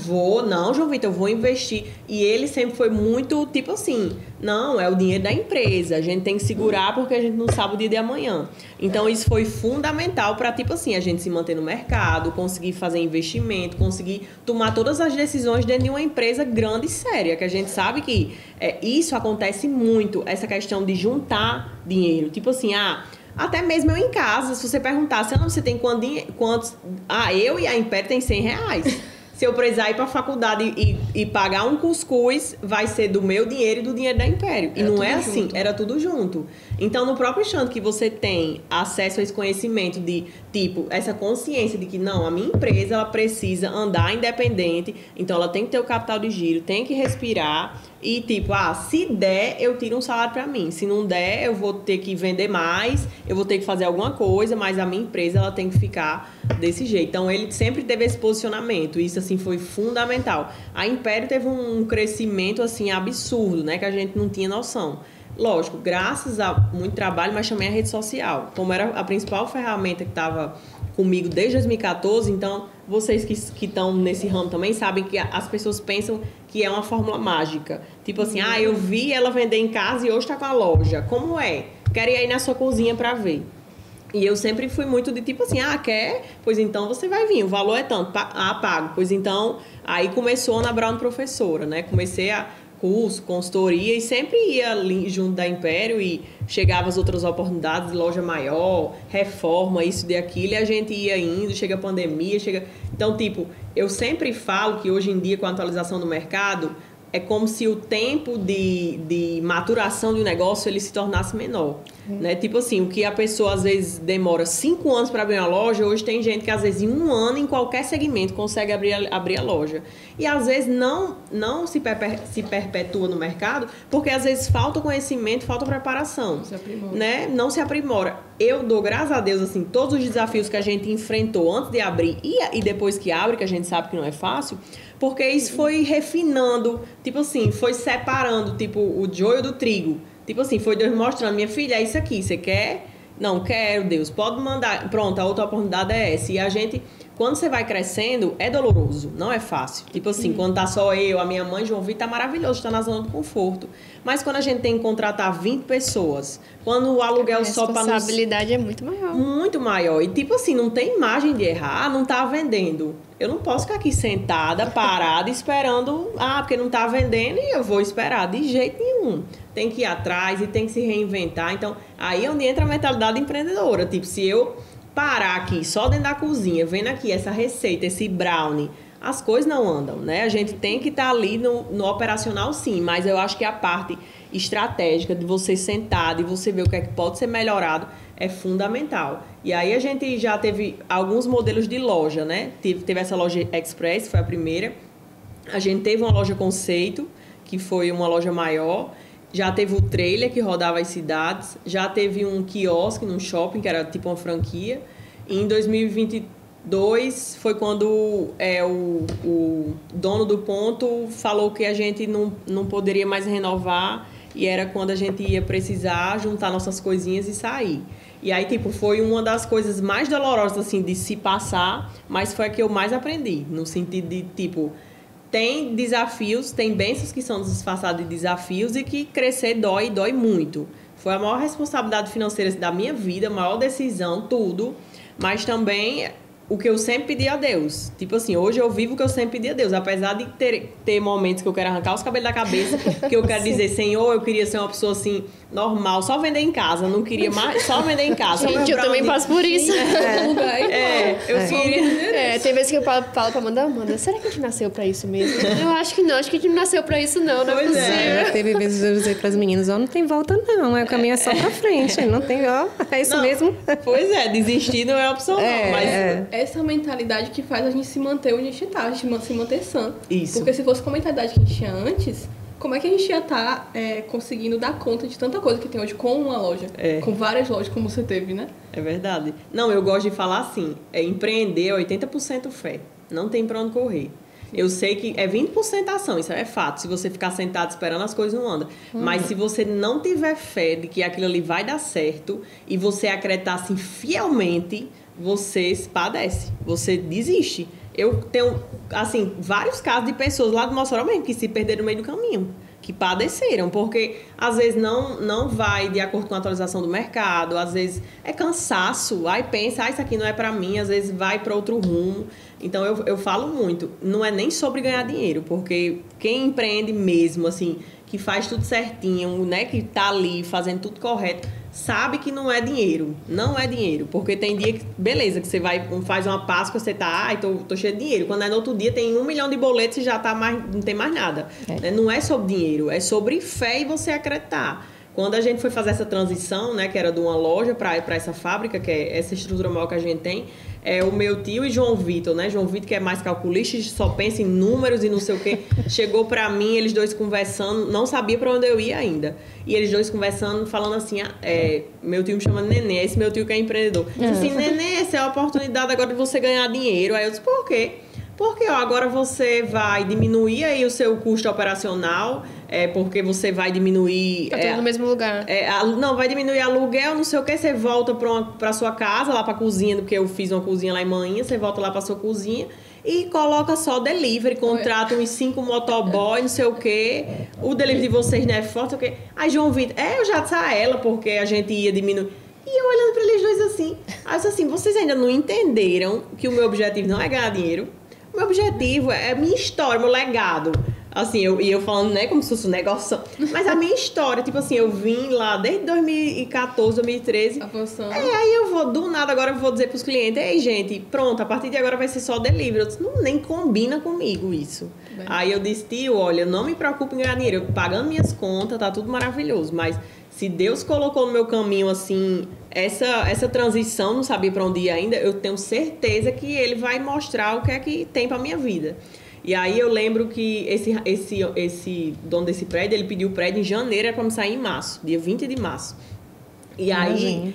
Não, João Vitor, eu vou investir. E ele sempre foi muito, tipo assim, não, é o dinheiro da empresa, a gente tem que segurar porque a gente não sabe o dia de amanhã. Então, isso foi fundamental para, tipo assim, a gente se manter no mercado, conseguir fazer investimento, conseguir tomar todas as decisões dentro de uma empresa grande e séria, que a gente sabe que isso acontece muito, essa questão de juntar dinheiro. Tipo assim, até mesmo eu em casa, se você perguntasse, você tem quantos... eu e a Império tem R$100. Se eu precisar ir para a faculdade e pagar um cuscuz, vai ser do meu dinheiro e do dinheiro da Império. E não é assim, era tudo junto. Então, no próprio instante que você tem acesso a esse conhecimento de, tipo, essa consciência de que, não, a minha empresa, ela precisa andar independente, então ela tem que ter o capital de giro, tem que respirar e, tipo, se der, eu tiro um salário para mim. Se não der, eu vou ter que vender mais, eu vou ter que fazer alguma coisa, mas a minha empresa, ela tem que ficar desse jeito. Então, ele sempre teve esse posicionamento. Isso, assim, foi fundamental. A Império teve um crescimento, assim, absurdo, né? Que a gente não tinha noção. Lógico, graças a muito trabalho, mas também a rede social. Como era a principal ferramenta que estava comigo desde 2014, então vocês que estão nesse ramo também sabem que as pessoas pensam que é uma fórmula mágica. Tipo assim, eu vi ela vender em casa e hoje está com a loja. Como é? Quero ir aí na sua cozinha para ver. E eu sempre fui muito de tipo assim, quer? Pois então você vai vir, o valor é tanto, pago. Pois então, aí começou a Ana Brown professora, né? Comecei a curso, consultoria e sempre ia ali junto da Império e chegava as outras oportunidades, loja maior, reforma, isso e aquilo, e a gente ia indo, chega a pandemia, chega... Então, tipo, eu sempre falo que hoje em dia, com a atualização do mercado, é como se o tempo de maturação de um negócio ele se tornasse menor. Né? Tipo assim, o que a pessoa às vezes demora 5 anos para abrir uma loja, hoje tem gente que às vezes em 1 ano, em qualquer segmento, consegue abrir a loja. E às vezes não se perpetua no mercado, porque às vezes falta conhecimento, falta preparação. Não se aprimora. Né? Não se aprimora. Eu dou graças a Deus, assim, todos os desafios que a gente enfrentou antes de abrir e depois que abre, que a gente sabe que não é fácil, porque isso foi refinando, tipo assim, foi separando, tipo, o joio do trigo. Tipo assim, foi Deus mostrando, minha filha, é isso aqui, você quer? Não, quero, Deus, pode mandar. Pronto, a outra oportunidade é essa. E a gente, quando você vai crescendo, é doloroso, não é fácil. Tipo assim, quando tá só eu, a minha mãe, João Vitor, tá maravilhoso, tá na zona do conforto. Mas quando a gente tem que contratar 20 pessoas, quando o aluguel só para nos... A responsabilidade é muito maior. Muito maior. E tipo assim, não tem imagem de errar, não tá vendendo. Eu não posso ficar aqui sentada, parada, esperando, porque não tá vendendo e eu vou esperar. De jeito nenhum. Tem que ir atrás e tem que se reinventar. Então, aí é onde entra a mentalidade empreendedora. Tipo, se eu parar aqui, só dentro da cozinha, vendo aqui essa receita, esse brownie, as coisas não andam, né? A gente tem que estar ali no operacional, sim. Mas eu acho que a parte estratégica de você sentar, de você ver o que é que pode ser melhorado, é fundamental. E aí a gente já teve alguns modelos de loja, né? Teve essa loja Express, foi a primeira. A gente teve uma loja conceito, que foi uma loja maior. Já teve o trailer, que rodava as cidades. Já teve um quiosque num shopping, que era tipo uma franquia. E em 2022 foi quando o dono do ponto falou que a gente não poderia mais renovar. E era quando a gente ia precisar juntar nossas coisinhas e sair. E aí, tipo, foi uma das coisas mais dolorosas, assim, de se passar, mas foi a que eu mais aprendi. No sentido de, tipo, tem desafios, tem bênçãos que são disfarçadas de desafios e que crescer dói muito. Foi a maior responsabilidade financeira da minha vida, a maior decisão, tudo. Mas também o que eu sempre pedi a Deus. Tipo assim, hoje eu vivo o que eu sempre pedi a Deus. Apesar de ter momentos que eu quero arrancar os cabelos da cabeça, que eu quero dizer, Senhor, eu queria ser uma pessoa assim, normal, só vender em casa. Não queria mais, só vender em casa. Gente, eu também passo por isso. Eu queria... Tem vezes que eu falo pra Amanda, será que a gente nasceu pra isso mesmo? Eu acho que não, acho que a gente não nasceu pra isso não é possível. Teve vezes eu dizer pras meninas, não tem volta não, o caminho é só pra frente, não tem, é isso mesmo. Pois é, desistir não é opção não, mas... Essa mentalidade que faz a gente se manter onde a gente tá, a gente se manter sã. Isso. Porque se fosse com a mentalidade que a gente tinha antes, como é que a gente ia estar conseguindo dar conta de tanta coisa que tem hoje com uma loja? Com várias lojas, como você teve, né? É verdade. Não, eu gosto de falar assim, empreender é 80% fé. Não tem pra onde correr. Eu sei que é 20% ação, isso é fato. Se você ficar sentado esperando, as coisas não andam. Mas se você não tiver fé de que aquilo ali vai dar certo e você acreditar assim fielmente, você padece, você desiste. Eu tenho, assim, vários casos de pessoas lá do Mossoró mesmo que se perderam no meio do caminho, que padeceram, porque às vezes não vai de acordo com a atualização do mercado, às vezes é cansaço, aí pensa, isso aqui não é pra mim, às vezes vai para outro rumo. Então eu falo muito, não é nem sobre ganhar dinheiro, porque quem empreende mesmo, assim, que faz tudo certinho, né, que tá ali fazendo tudo correto, sabe que não é dinheiro. Não é dinheiro. Porque tem dia que, beleza, que você vai, faz uma Páscoa, você tá, tô cheio de dinheiro. Quando é no outro dia, tem 1 milhão de boletos e já tá não tem mais nada. Não é sobre dinheiro, é sobre fé e você acreditar. Quando a gente foi fazer essa transição, né, que era de uma loja para essa fábrica, que é essa estrutura maior que a gente tem, o meu tio e João Vitor, né? João Vitor, que é mais calculista, só pensa em números e não sei o quê. Chegou para mim, eles dois conversando, não sabia para onde eu ia ainda. E eles dois conversando, falando assim, meu tio me chama Nenê, esse meu tio que é empreendedor. Disse assim, Nenê, essa é a oportunidade agora de você ganhar dinheiro. Aí eu disse, por quê? Porque agora você vai diminuir aí o seu custo operacional, porque você vai diminuir... Tá tudo no mesmo lugar. Não, vai diminuir aluguel, não sei o que, você volta pra sua casa, lá pra cozinha, porque eu fiz uma cozinha lá em Manhã, você volta lá pra sua cozinha e coloca só delivery, contrata uns 5 motoboy, não sei o que, o delivery de vocês não é forte, o que. Aí João Vitor, eu já disse a ela, porque a gente ia diminuir. E eu olhando pra eles dois assim, aí eu disse assim, vocês ainda não entenderam que o meu objetivo não é ganhar dinheiro? O meu objetivo é a minha história, meu legado. Assim, eu falando, né, como se fosse um negócio. Mas a minha história, tipo assim, eu vim lá desde 2014, 2013. Avançando. Aí eu vou, do nada, agora eu vou dizer pros clientes, ei, gente, pronto, a partir de agora vai ser só delivery. Eu disse, não, nem combina comigo isso. Bem. Aí eu disse, tio, olha, não me preocupe em ganhar dinheiro. Eu pagando minhas contas, tá tudo maravilhoso. Mas se Deus colocou no meu caminho, assim, essa transição, não sabia pra onde ir ainda, eu tenho certeza que ele vai mostrar o que é que tem pra minha vida. E aí eu lembro que esse dono desse prédio, ele pediu o prédio em janeiro, era pra me sair em março, dia 20 de março. E aí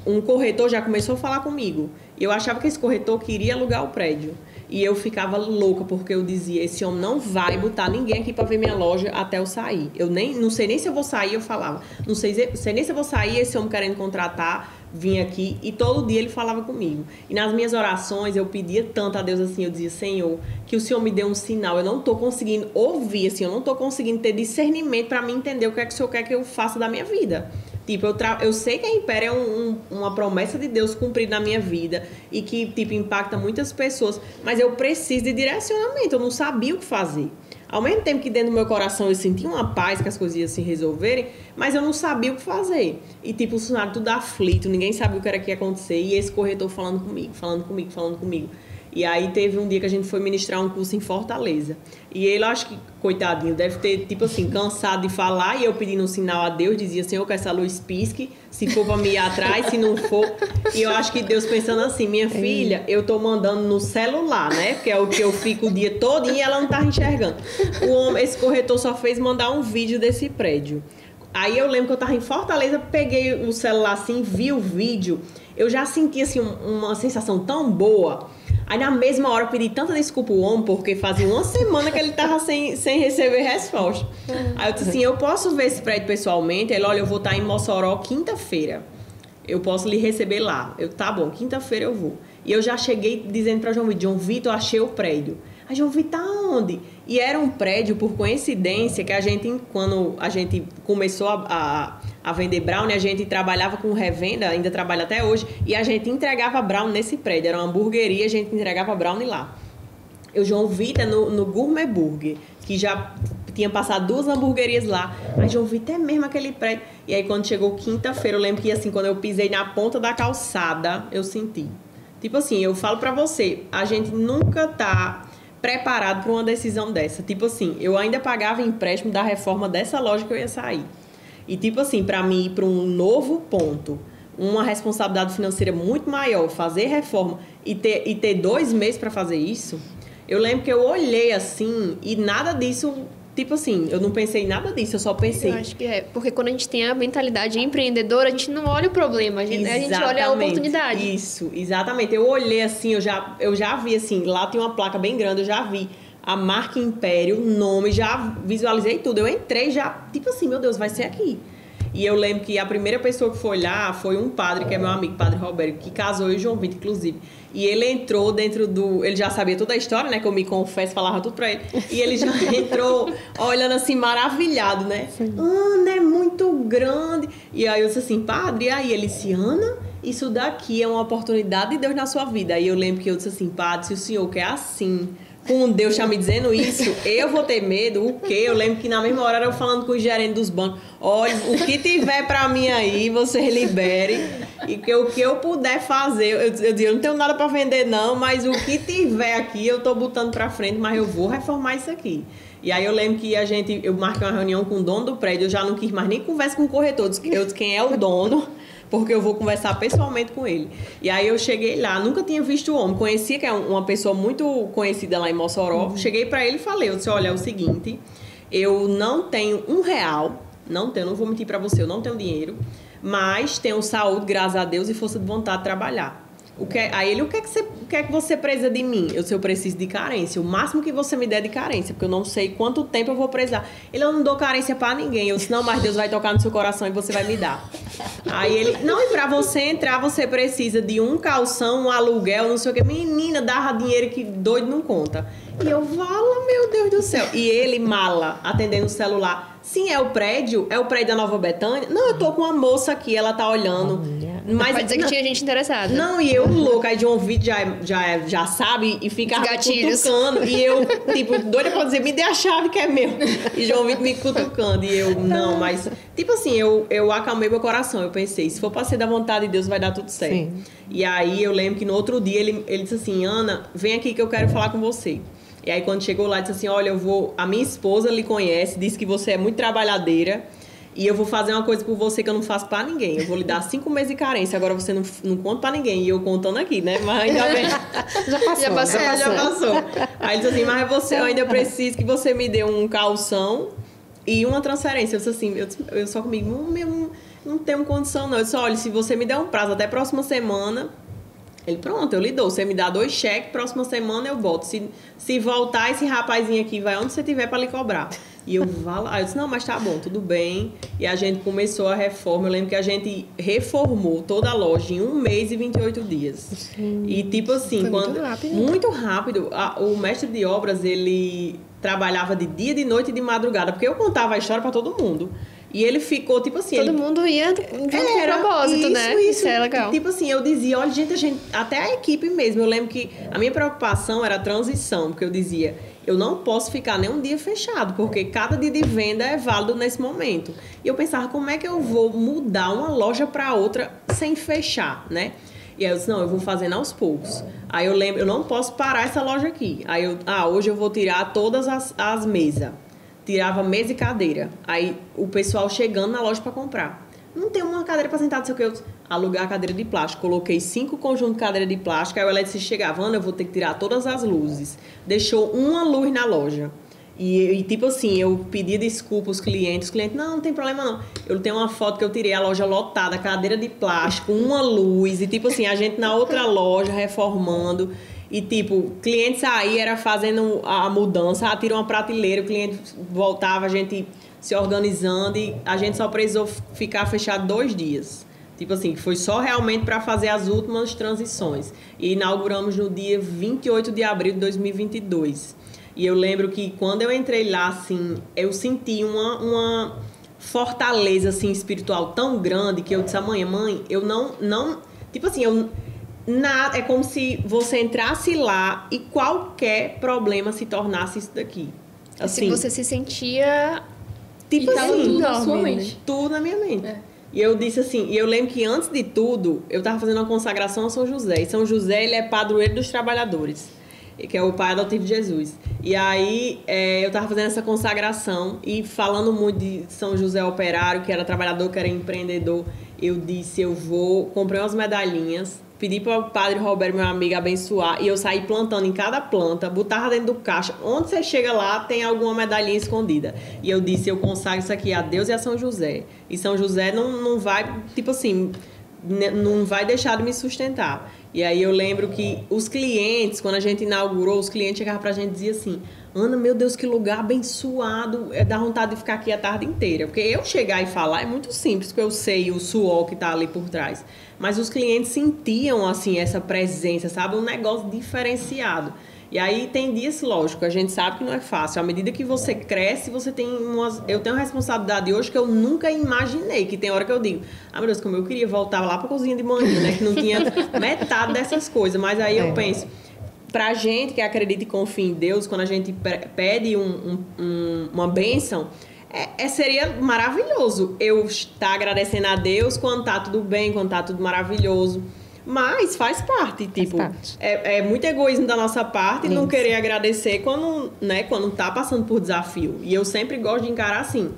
um corretor já começou a falar comigo. E eu achava que esse corretor queria alugar o prédio. E eu ficava louca, porque eu dizia, esse homem não vai botar ninguém aqui pra ver minha loja até eu sair. Eu não sei nem se eu vou sair, eu falava. Não sei nem se eu vou sair, esse homem querendo contratar, vinha aqui. E todo dia ele falava comigo. E nas minhas orações, eu pedia tanto a Deus assim, eu dizia, Senhor, que o Senhor me dê um sinal. Eu não tô conseguindo ouvir, assim, eu não tô conseguindo ter discernimento pra mim entender o que é que o Senhor quer que eu faça da minha vida. Tipo, eu sei que a Império é uma promessa de Deus cumprida na minha vida e que, tipo, impacta muitas pessoas, mas eu preciso de direcionamento, eu não sabia o que fazer. Ao mesmo tempo que dentro do meu coração eu sentia uma paz que as coisas iam se resolverem, mas eu não sabia o que fazer. E, tipo, o funcionário tudo aflito, ninguém sabia o que era que ia acontecer, e esse corretor falando comigo. E aí teve um dia que a gente foi ministrar um curso em Fortaleza. E ele, acho que, coitadinho, deve ter, tipo assim, cansado de falar. E eu pedindo um sinal a Deus, dizia, Senhor, que essa luz pisque. Se for pra me ir atrás, se não for. E eu acho que Deus pensando assim, minha filha, eu tô mandando no celular, né? Porque é o que eu fico o dia todo e ela não tá enxergando. Esse corretor só fez mandar um vídeo desse prédio. Aí eu lembro que eu tava em Fortaleza, peguei o celular assim, vi o vídeo. Eu já senti, assim, uma sensação tão boa. Aí na mesma hora eu pedi tanta desculpa ao homem, porque fazia uma semana que ele tava sem receber resposta. Aí eu disse assim, eu posso ver esse prédio pessoalmente? Ele, olha, eu vou estar em Mossoró quinta-feira. Eu posso lhe receber lá. Eu, tá bom, quinta-feira eu vou. E eu já cheguei dizendo para João Vitor, achei o prédio. Aí João Vitor, tá onde? E era um prédio, por coincidência, que quando a gente começou a vender brownie, a gente trabalhava com revenda, ainda trabalha até hoje, e a gente entregava brownie nesse prédio. Era uma hamburgueria, a gente entregava brownie lá. Eu, João Vitor, no Gourmet Burger, que já tinha passado 2 hamburguerias lá. Aí João Vitor, é mesmo aquele prédio. E aí quando chegou quinta-feira, eu lembro que assim, quando eu pisei na ponta da calçada, eu senti. Tipo assim, eu falo pra você, a gente nunca tá preparado para uma decisão dessa. Tipo assim, eu ainda pagava empréstimo da reforma dessa loja que eu ia sair. E tipo assim, para mim ir para um novo ponto, uma responsabilidade financeira muito maior, fazer reforma e ter 2 meses para fazer isso, eu lembro que eu olhei assim e nada disso, tipo assim, eu não pensei em nada disso, eu só pensei... Eu acho que porque quando a gente tem a mentalidade empreendedora, a gente não olha o problema, a gente olha a oportunidade. Isso, exatamente. Eu olhei assim, eu já vi assim, lá tem uma placa bem grande, eu já vi a marca Império, o nome, já visualizei tudo. Eu entrei já, tipo assim, meu Deus, vai ser aqui. E eu lembro que a primeira pessoa que foi olhar foi um padre, que é meu amigo, Padre Roberto, que casou eu e João Vitor, inclusive. E ele entrou dentro do... Ele já sabia toda a história, né? Que eu me confesso, falava tudo pra ele. E ele já entrou olhando assim, maravilhado, né? Ana, é muito grande. E aí eu disse assim, padre, e aí? Ele disse, Ana, isso daqui é uma oportunidade de Deus na sua vida. Aí eu lembro que eu disse assim, padre, se o senhor quer assim... Com Deus tá me dizendo isso, eu vou ter medo, o quê? Eu lembro que na mesma hora eu falando com o gerente dos bancos, olha, o que tiver pra mim aí, você libere, e que o que eu puder fazer, eu digo, eu não tenho nada pra vender não, mas o que tiver aqui eu tô botando pra frente, mas eu vou reformar isso aqui. E aí eu lembro que eu marquei uma reunião com o dono do prédio, eu já não quis mais nem conversa com o corretor, eu disse quem é o dono, porque eu vou conversar pessoalmente com ele. E aí eu cheguei lá, nunca tinha visto o homem, conhecia que é uma pessoa muito conhecida lá em Mossoró, cheguei pra ele e falei, eu disse, olha, é o seguinte, eu não tenho R$1, não vou mentir pra você, eu não tenho dinheiro, mas tenho saúde, graças a Deus, e força de vontade de trabalhar. Aí ele, o que é que você precisa de mim? Eu preciso de carência. O máximo que você me der de carência, porque eu não sei quanto tempo eu vou precisar. Eu não dou carência pra ninguém. Eu disse, não, mas Deus vai tocar no seu coração e você vai me dar. Aí ele, não, e pra você entrar, você precisa de um calção, um aluguel, não sei o que. Menina, dá dinheiro que doido não conta. E eu, vala, meu Deus do céu. E ele, mala, atendendo o celular. Sim, é o prédio da Nova Betânia? Não, eu tô com uma moça aqui, ela tá olhando. Mas pode dizer que tinha gente interessada. Não, e eu louca, aí João Vitor já sabe e fica cutucando. E eu, tipo, doida pra dizer, me dê a chave que é meu. E João Vitor me cutucando. E eu, não, mas... Tipo assim, eu acalmei meu coração. Eu pensei, se for pra ser da vontade de Deus, vai dar tudo certo. Sim. E aí eu lembro que no outro dia ele disse assim, Ana, vem aqui que eu quero falar com você. E aí quando chegou lá, disse assim, olha, a minha esposa lhe conhece, disse que você é muito trabalhadeira e eu vou fazer uma coisa por você que eu não faço pra ninguém. Eu vou lhe dar 5 meses de carência, agora você não conta pra ninguém. E eu contando aqui, né? Mas ainda bem. Já passou. Aí ele disse assim, mas eu ainda preciso que você me dê um calção e uma transferência. Eu disse assim, eu só comigo, não tenho condição não. Eu disse, olha, se você me der um prazo até a próxima semana... Ele, pronto, eu lhe dou. Você me dá 2 cheques, próxima semana eu boto. Se voltar, esse rapazinho aqui vai onde você tiver para lhe cobrar. E eu disse, não, mas tá bom, tudo bem. E a gente começou a reforma. Eu lembro que a gente reformou toda a loja em 1 mês e 28 dias. Sim. E tipo assim, muito rápido. O mestre de obras, ele trabalhava de dia, de noite e de madrugada. Porque eu contava a história para todo mundo. E ele ficou, tipo assim... Todo mundo ia junto com propósito, né? Isso é legal. Tipo assim, eu dizia, olha, gente, até a equipe mesmo. Eu lembro que a minha preocupação era a transição. Porque eu dizia, eu não posso ficar nem um dia fechado. Porque cada dia de venda é válido nesse momento. E eu pensava, como é que eu vou mudar uma loja para outra sem fechar, né? E aí eu disse, não, eu vou fazendo aos poucos. Aí eu lembro, eu não posso parar essa loja aqui. Aí hoje eu vou tirar todas as mesas. Tirava mesa e cadeira. Aí o pessoal chegando na loja para comprar. Não tem uma cadeira para sentar, não sei o que. Eu alugar a cadeira de plástico. Coloquei 5 conjuntos de cadeira de plástico. Aí o Alex chegava, Ana, eu vou ter que tirar todas as luzes. Deixou uma luz na loja. E tipo assim, eu pedia desculpa aos clientes. Os clientes, não tem problema não. Eu tenho uma foto que eu tirei, a loja lotada, cadeira de plástico, uma luz. E tipo assim, a gente na outra loja reformando. E, tipo, cliente saía, era fazendo a mudança, tira uma prateleira, o cliente voltava, a gente se organizando e a gente só precisou ficar fechado 2 dias. Tipo assim, foi só realmente para fazer as últimas transições. E inauguramos no dia 28 de abril de 2022. E eu lembro que quando eu entrei lá, assim, eu senti uma fortaleza, assim, espiritual tão grande que eu disse à mãe, eu não... Tipo assim, nada, é como se você entrasse lá e qualquer problema se tornasse isso daqui. Assim, você se sentia... Tipo assim, tudo na sua mente. Tudo na minha mente. É. E eu disse assim, e eu lembro que antes de tudo, eu estava fazendo uma consagração a São José. E São José, ele é padroeiro dos trabalhadores, que é o pai adotivo de Jesus. E aí, eu estava fazendo essa consagração e falando muito de São José operário, que era trabalhador, que era empreendedor. Eu disse, comprei umas medalhinhas, pedi para o padre Roberto, meu amigo, abençoar, e eu saí plantando em cada planta, botava dentro do caixa. Onde você chega lá, tem alguma medalhinha escondida. E eu disse, eu consagro isso aqui a Deus e a São José. E São José não vai, tipo assim, não vai deixar de me sustentar. E aí eu lembro que os clientes, quando a gente inaugurou, os clientes chegavam pra gente e diziam assim, Ana, meu Deus, que lugar abençoado, dá vontade de ficar aqui a tarde inteira. Porque eu chegar e falar é muito simples, porque eu sei o suor que tá ali por trás. Mas os clientes sentiam, assim, essa presença, sabe? Um negócio diferenciado. E aí tem dias, lógico, a gente sabe que não é fácil. À medida que você cresce, você tem eu tenho uma responsabilidade hoje que eu nunca imaginei. Que tem hora que eu digo, meu Deus, como eu queria voltar lá pra cozinha de manhã, né? Que não tinha metade dessas coisas. Mas aí eu penso, pra gente que acredita e confia em Deus, quando a gente pede uma bênção, seria maravilhoso eu estar agradecendo a Deus quando tá tudo bem, quando tá tudo maravilhoso. Mas faz parte, tipo, é muito egoísmo da nossa parte não querer agradecer quando tá passando por desafio. E eu sempre gosto de encarar assim,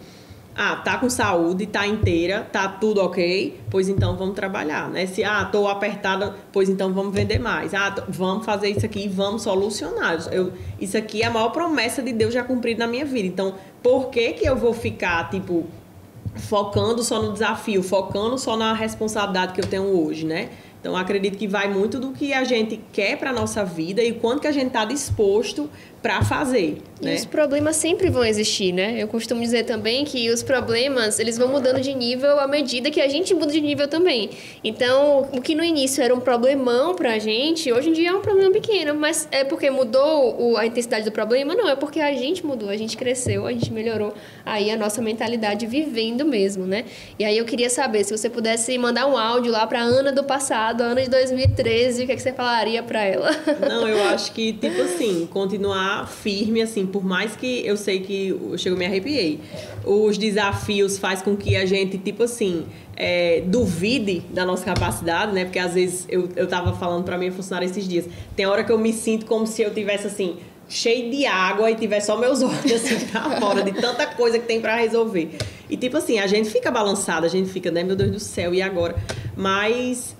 tá com saúde, tá inteira, tá tudo ok, pois então vamos trabalhar, né? Se, tô apertada, pois então vamos vender mais. Vamos fazer isso aqui e vamos solucionar. Isso aqui é a maior promessa de Deus já cumprida na minha vida. Então, por que eu vou ficar, tipo, focando só no desafio, focando só na responsabilidade que eu tenho hoje, né? Então, acredito que vai muito do que a gente quer para a nossa vida e quanto que a gente está disposto para fazer, E né? os problemas sempre vão existir, né? Eu costumo dizer também que os problemas, eles vão mudando de nível à medida que a gente muda de nível também. Então, o que no início era um problemão pra gente, hoje em dia é um problema pequeno. Mas é porque mudou a intensidade do problema? Não, é porque a gente mudou, a gente cresceu, a gente melhorou aí a nossa mentalidade vivendo mesmo, né? E aí eu queria saber, se você pudesse mandar um áudio lá pra Ana do passado, a Ana de 2013, o que é que você falaria pra ela? Não, eu acho que, tipo assim, continuar firme, assim, por mais que eu sei que eu chego me arrepiei. Os desafios faz com que a gente, tipo assim, duvide da nossa capacidade, né? Porque às vezes eu tava falando pra minha funcionária esses dias, tem hora que eu me sinto como se eu tivesse assim, cheio de água e tivesse só meus olhos assim pra fora, de tanta coisa que tem pra resolver. E tipo assim, a gente fica balançada, a gente fica, né, meu Deus do céu, e agora? Mas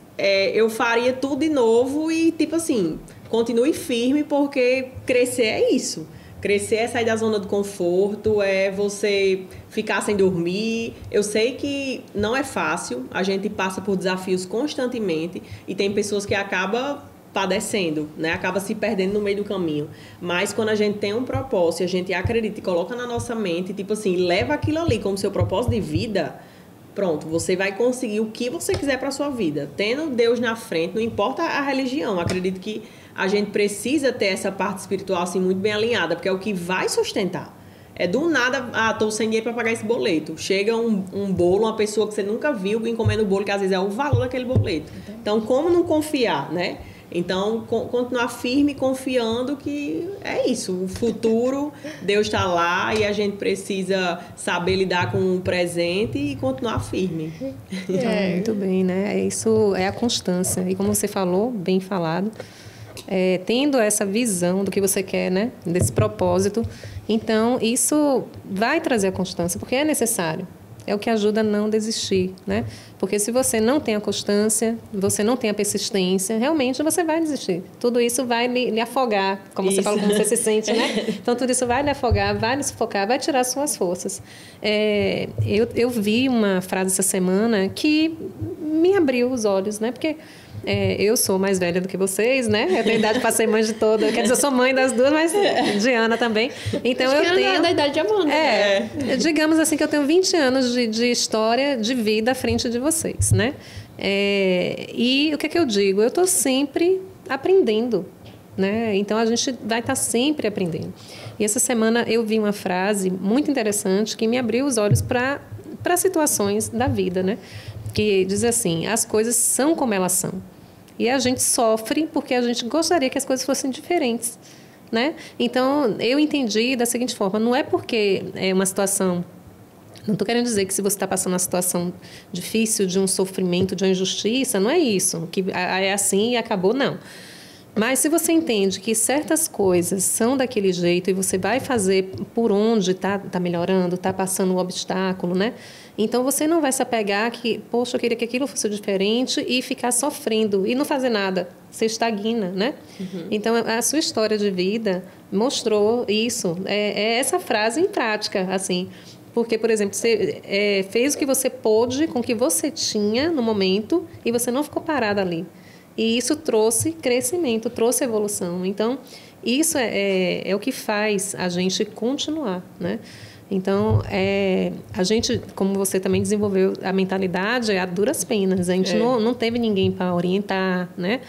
eu faria tudo de novo e tipo assim, continue firme, porque crescer é isso. Crescer é sair da zona do conforto, é você ficar sem dormir. Eu sei que não é fácil, a gente passa por desafios constantemente e tem pessoas que acabam padecendo, né? Acaba se perdendo no meio do caminho. Mas quando a gente tem um propósito, a gente acredita e coloca na nossa mente, tipo assim, leva aquilo ali como seu propósito de vida, pronto, você vai conseguir o que você quiser para sua vida. Tendo Deus na frente, não importa a religião. Acredito que a gente precisa ter essa parte espiritual assim muito bem alinhada, porque é o que vai sustentar. É do nada, tô sem dinheiro para pagar esse boleto. Chega um bolo, uma pessoa que você nunca viu encomenda o bolo, que às vezes é o valor daquele boleto. Então, como não confiar, né? Então, continuar firme, confiando que é isso. O futuro, Deus está lá e a gente precisa saber lidar com o presente e continuar firme. Muito bem, né? Isso é a constância. E como você falou, bem falado, tendo essa visão do que você quer, né? Desse propósito, então isso vai trazer a constância, porque é necessário. É o que ajuda a não desistir, né? Porque se você não tem a constância, você não tem a persistência, realmente você vai desistir. Tudo isso vai lhe afogar, como você falou, como você se sente, né? Então, tudo isso vai lhe afogar, vai lhe sufocar, vai tirar suas forças. Eu vi uma frase essa semana que me abriu os olhos, né? Porque eu sou mais velha do que vocês, né? Eu tenho idade para ser mãe de todas. Quer dizer, eu sou mãe das duas, mas de Ana também. Então, acho eu tenho... da idade de Amanda. Digamos assim que eu tenho 20 anos de história, de vida à frente de vocês, né? E o que é que eu digo? Eu estou sempre aprendendo, né? Então, a gente vai estar sempre aprendendo. E essa semana eu vi uma frase muito interessante que me abriu os olhos para situações da vida, né? Que diz assim, as coisas são como elas são. E a gente sofre porque a gente gostaria que as coisas fossem diferentes, né? Então, eu entendi da seguinte forma, não é porque é uma situação... Não estou querendo dizer que se você está passando uma situação difícil, de um sofrimento, de uma injustiça, não é isso, que é assim e acabou, não. Mas se você entende que certas coisas são daquele jeito e você vai fazer por onde está melhorando, está passando um obstáculo, né? Então, você não vai se apegar que, poxa, eu queria que aquilo fosse diferente e ficar sofrendo e não fazer nada. Você estagna, né? Uhum. Então, a sua história de vida mostrou isso. É essa frase em prática, assim. Porque, por exemplo, você fez o que você pôde com o que você tinha no momento e você não ficou parada ali. E isso trouxe crescimento, trouxe evolução. Então, isso é o que faz a gente continuar, né? Então, a gente, como você também desenvolveu a mentalidade, a duras penas. A gente não teve ninguém para orientar, né?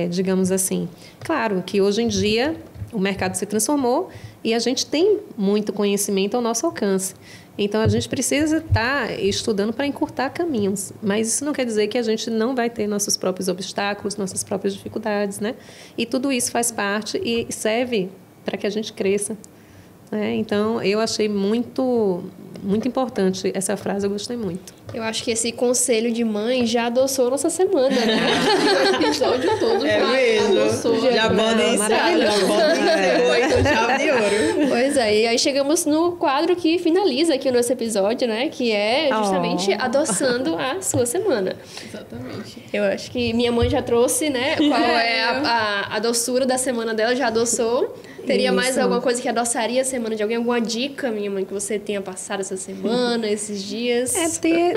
Digamos assim. Claro que hoje em dia o mercado se transformou e a gente tem muito conhecimento ao nosso alcance. Então, a gente precisa estar estudando para encurtar caminhos. Mas isso não quer dizer que a gente não vai ter nossos próprios obstáculos, nossas próprias dificuldades, né? E tudo isso faz parte e serve para que a gente cresça. Então, eu achei muito importante essa frase, eu gostei muito. Eu acho que esse conselho de mãe já adoçou nossa semana, né? O episódio todo adoçou. Já pode iniciar, com chave de ouro. Pois é, e aí chegamos no quadro que finaliza aqui o nosso episódio, né? Que é justamente adoçando a sua semana. Exatamente. Eu acho que minha mãe já trouxe, né? Qual é a doçura da semana dela, já adoçou. Teria mais alguma coisa que adoçaria a semana de alguém? Alguma dica, minha mãe, que você tenha passado essa essa semana, esses dias? Ter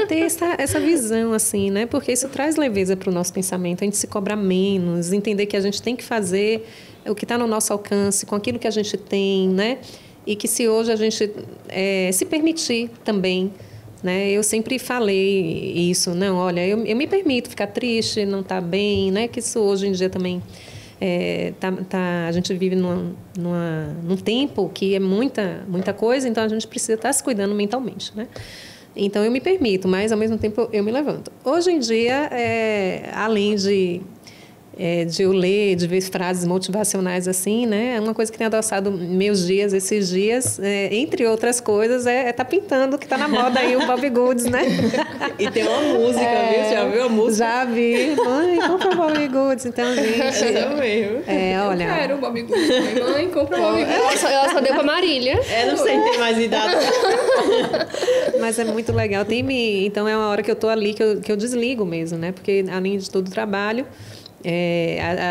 essa visão, assim, né? Porque isso traz leveza para o nosso pensamento, a gente se cobrar menos, entender que a gente tem que fazer o que está no nosso alcance, com aquilo que a gente tem, né? E que se hoje a gente se permitir também, né? Eu sempre falei isso, não, olha, eu me permito ficar triste, não estar bem, né? Que isso hoje em dia também a gente vive num tempo que é muita coisa, então a gente precisa estar se cuidando mentalmente, né? Então eu me permito, mas ao mesmo tempo eu me levanto. Hoje em dia, além de eu ler, de ver frases motivacionais assim, né? É uma coisa que tem adoçado meus dias, esses dias, entre outras coisas, tá pintando, que tá na moda aí, o Bobbie Goods, né? E tem uma música, viu? Já viu a música? Já vi. Mãe, compra o Bobbie Goods. Então, gente... É mesmo. Olha... Eu quero o Bobbie Goods. Mãe, compra o Bobbie Goods. Ela só deu pra Marília. Não sei, tem mais idade. Mas é muito legal. Então, é uma hora que eu tô ali, que eu desligo mesmo, né? Porque, além de todo o trabalho...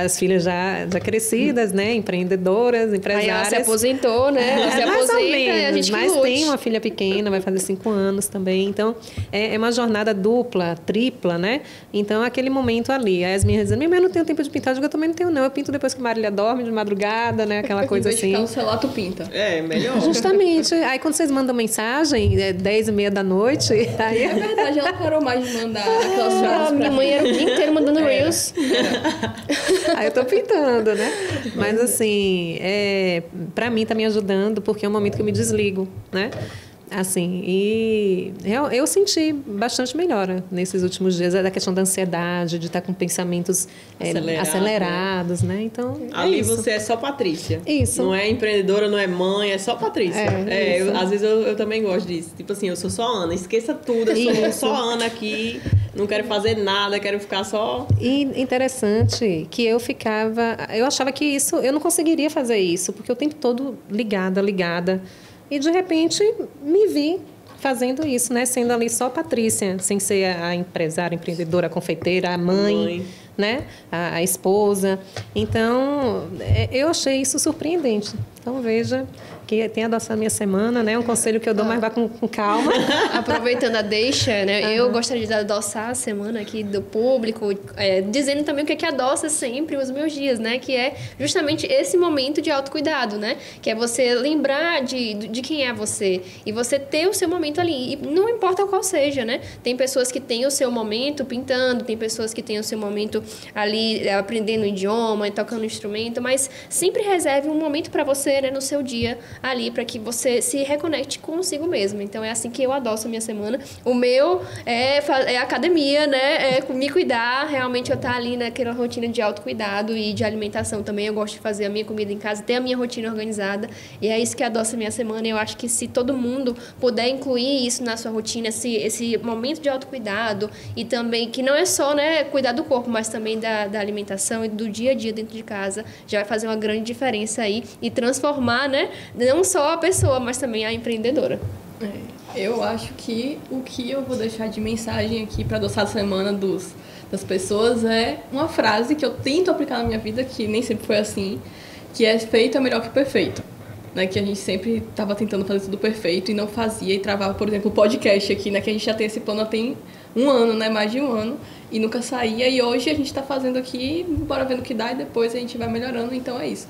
as filhas já crescidas, né? Empreendedoras, empresárias. Aí ela se aposentou, né? Ela se mais aposenta ou menos, e a gente mas lute. tem uma filha pequena, vai fazer 5 anos também. Então, é uma jornada dupla, tripla, né? Então, aquele momento ali. Aí as minhas dizem, minha mãe, não tenho tempo de pintar, eu também não tenho, não. Eu pinto depois que Marília dorme, de madrugada, né? Aquela coisa assim. Em vez de ficar no celular, tu pinta. Melhor. Justamente. Aí, quando vocês mandam mensagem, 10h30 da noite, aí... É verdade, ela parou mais de mandar aquelas frases pra minha mãe era o dia inteiro mandando Reels. Aí eu tô pintando, né? Mas assim, pra mim tá me ajudando porque é um momento que eu me desligo, né? Assim, e eu senti bastante melhora nesses últimos dias, da questão da ansiedade, de estar com pensamentos acelerados, né? Então, ali isso. você é só Patrícia. Isso. Não é empreendedora, não é mãe, é só Patrícia. Às vezes eu também gosto disso. Tipo assim, eu sou só Ana, esqueça tudo, eu sou só Ana aqui, não quero fazer nada, quero ficar só... E interessante que eu achava que eu não conseguiria fazer isso, porque o tempo todo ligada. E, de repente, me vi fazendo isso, né? Sendo ali só Patrícia, sem ser a empresária, a empreendedora, a confeiteira, a mãe, né? A esposa. Então, eu achei isso surpreendente. Então, veja que tem adoçado a minha semana, né? Um conselho que eu dou, mas vá com calma. Aproveitando a deixa, né? Eu gostaria de adoçar a semana aqui do público, dizendo também o que adoça sempre os meus dias, né? Que é justamente esse momento de autocuidado, né? Que é você lembrar de quem é você e você ter o seu momento ali. E não importa qual seja, né? Tem pessoas que têm o seu momento pintando, tem pessoas que têm o seu momento ali aprendendo o idioma e tocando instrumento, mas sempre reserve um momento para você, né, no seu dia ali, para que você se reconecte consigo mesmo. Então, é assim que eu adoço a minha semana. O meu é academia, né? É me cuidar, realmente eu estar ali naquela rotina de autocuidado e de alimentação também. Eu gosto de fazer a minha comida em casa, ter a minha rotina organizada. E é isso que adoça a minha semana. Eu acho que se todo mundo puder incluir isso na sua rotina, esse momento de autocuidado, e também que não é só, né, cuidar do corpo, mas também da alimentação e do dia a dia dentro de casa, já vai fazer uma grande diferença aí e transformar, né, não só a pessoa, mas também a empreendedora. Eu acho que o que eu vou deixar de mensagem aqui para adoçar a semana das pessoas é uma frase que eu tento aplicar na minha vida, que nem sempre foi assim, que é feito é melhor que perfeito. Né, que a gente sempre estava tentando fazer tudo perfeito e não fazia, e travava, por exemplo, o podcast aqui, né, que a gente já tem esse plano tem 1 ano, né, mais de 1 ano, e nunca saía, e hoje a gente está fazendo aqui, bora vendo o que dá, e depois a gente vai melhorando, então é isso.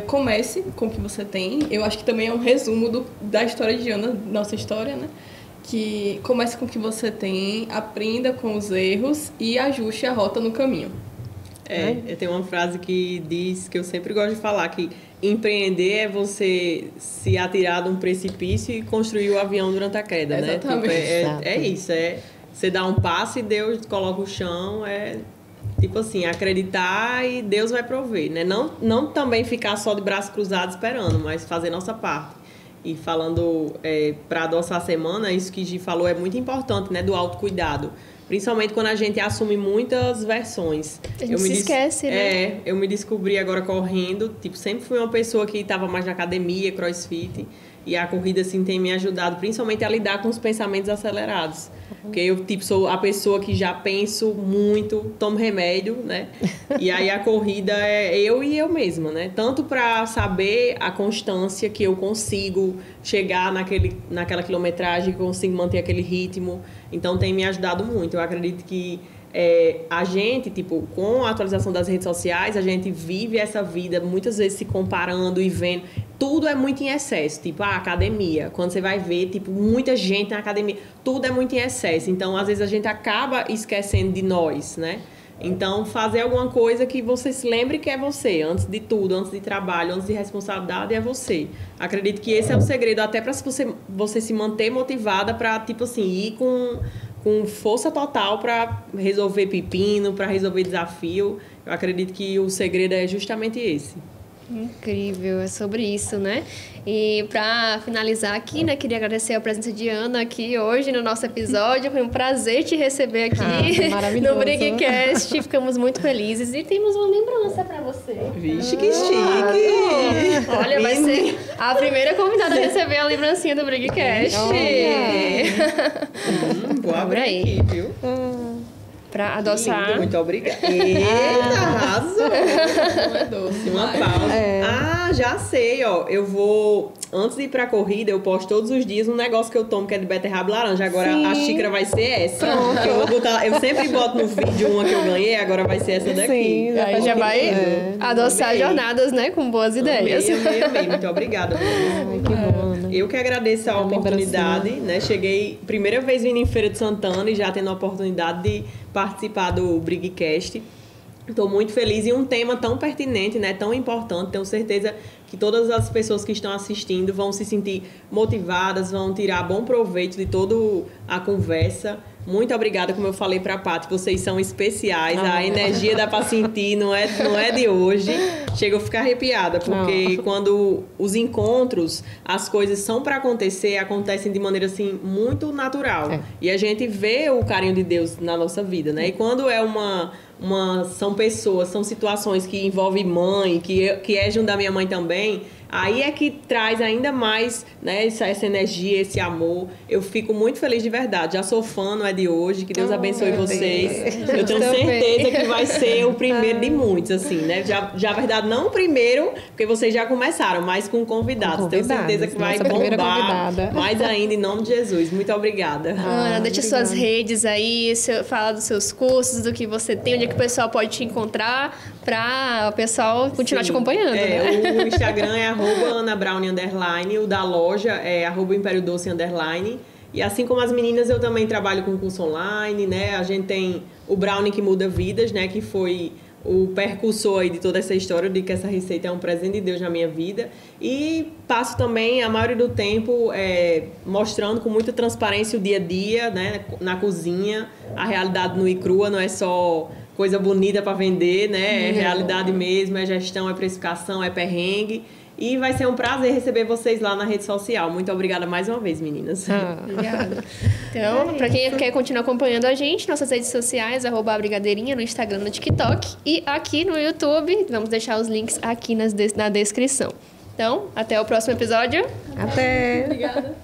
Comece com o que você tem. Eu acho que também é um resumo da história de Ana, nossa história, né? Que comece com o que você tem, aprenda com os erros e ajuste a rota no caminho. Eu tenho uma frase que diz, que eu sempre gosto de falar, que empreender é você se atirar de um precipício e construir o avião durante a queda, né? Exatamente. Tipo, é isso, você dá um passo e Deus coloca o chão, tipo assim, acreditar e Deus vai prover, né? Não também ficar só de braços cruzados esperando, mas fazer nossa parte. E falando para adoçar a semana, isso que Gi falou é muito importante, né? Do autocuidado. Principalmente quando a gente assume muitas versões. A gente se esquece, né? Eu me descobri agora correndo. Tipo, sempre fui uma pessoa que estava mais na academia, crossfit. E a corrida, assim, tem me ajudado principalmente a lidar com os pensamentos acelerados. Porque eu, tipo, sou a pessoa que já penso muito, tomo remédio, né? E aí a corrida é eu e eu mesma, né? Tanto para saber a constância que eu consigo chegar naquela quilometragem, que eu consigo manter aquele ritmo. Então, tem me ajudado muito. Eu acredito que a gente, tipo, com a atualização das redes sociais, a gente vive essa vida muitas vezes se comparando e vendo. Tudo é muito em excesso, tipo, a academia. Quando você vai ver, tipo, muita gente na academia, tudo é muito em excesso. Então, às vezes, a gente acaba esquecendo de nós, né? Então, fazer alguma coisa que você se lembre que é você, antes de tudo, antes de trabalho, antes de responsabilidade, é você. Acredito que esse é o segredo, até para você se manter motivada para, tipo assim, ir com força total para resolver pepino, para resolver desafio. Eu acredito que o segredo é justamente esse. Incrível, é sobre isso, né? E para finalizar aqui, né, queria agradecer a presença de Ana aqui hoje no nosso episódio. Foi um prazer te receber aqui no Brigcast. Ficamos muito felizes e temos uma lembrança para você. Vixe, que chique! Olha, vai ser a primeira convidada a receber a lembrancinha do Brigcast. Vou abrir aqui, viu? Para adoçar. Muito obrigada. Eita, arrasou! Não é doce. Uma pausa. Ah, já sei, ó. Eu vou... Antes de ir pra corrida, eu posto todos os dias um negócio que eu tomo, que é de beterraba e laranja. Agora a xícara vai ser essa. Que eu vou botar... Eu sempre boto no vídeo uma que eu ganhei, agora vai ser essa daqui. Sim, aí já vai adoçar jornadas, né? Com boas ideias. Amei. Muito obrigada. Ai, que bom, né? Eu que agradeço a oportunidade, né? Cheguei, primeira vez vindo em Feira de Santana e já tendo a oportunidade de participar do Brigcast. Estou muito feliz e um tema tão pertinente, né? Tão importante. Tenho certeza que todas as pessoas que estão assistindo vão se sentir motivadas, vão tirar bom proveito de toda a conversa. Muito obrigada, como eu falei para a Paty, vocês são especiais, a energia dá para sentir, não é de hoje. Chego a ficar arrepiada, porque quando os encontros, as coisas são para acontecer, acontecem de maneira assim muito natural. E a gente vê o carinho de Deus na nossa vida, né? E quando é são pessoas, são situações que envolvem mãe, que é junto da minha mãe também, aí é que traz ainda mais, né, essa energia, esse amor. Eu fico muito feliz de verdade. Já sou fã, não é de hoje. Que Deus abençoe vocês. Eu tenho certeza que vai ser o primeiro de muitos, assim, né? Já verdade, não o primeiro, porque vocês já começaram, mas com convidados. Tenho certeza que vai bombar mais ainda, em nome de Jesus. Muito obrigada. Ana, deixa suas redes aí, fala dos seus cursos, do que você tem, onde é que o pessoal pode te encontrar, para o pessoal continuar te acompanhando, né? O Instagram é @AnaBrownie_, o da loja é @ImpérioDoce_. E assim como as meninas, eu também trabalho com curso online, né? A gente tem o Brownie que Muda Vidas, né? Que foi o percursor aí de toda essa história de que essa receita é um presente de Deus na minha vida. E passo também a maioria do tempo mostrando com muita transparência o dia a dia, né? Na cozinha, a realidade nua e crua, não é só coisa bonita para vender, né? É realidade mesmo, é gestão, é precificação, é perrengue. E vai ser um prazer receber vocês lá na rede social. Muito obrigada mais uma vez, meninas. Obrigada. Então, para quem quer continuar acompanhando a gente, nossas redes sociais, @brigadeirinha no Instagram, no TikTok e aqui no YouTube. Vamos deixar os links aqui na descrição. Então, até o próximo episódio. Até! Obrigada.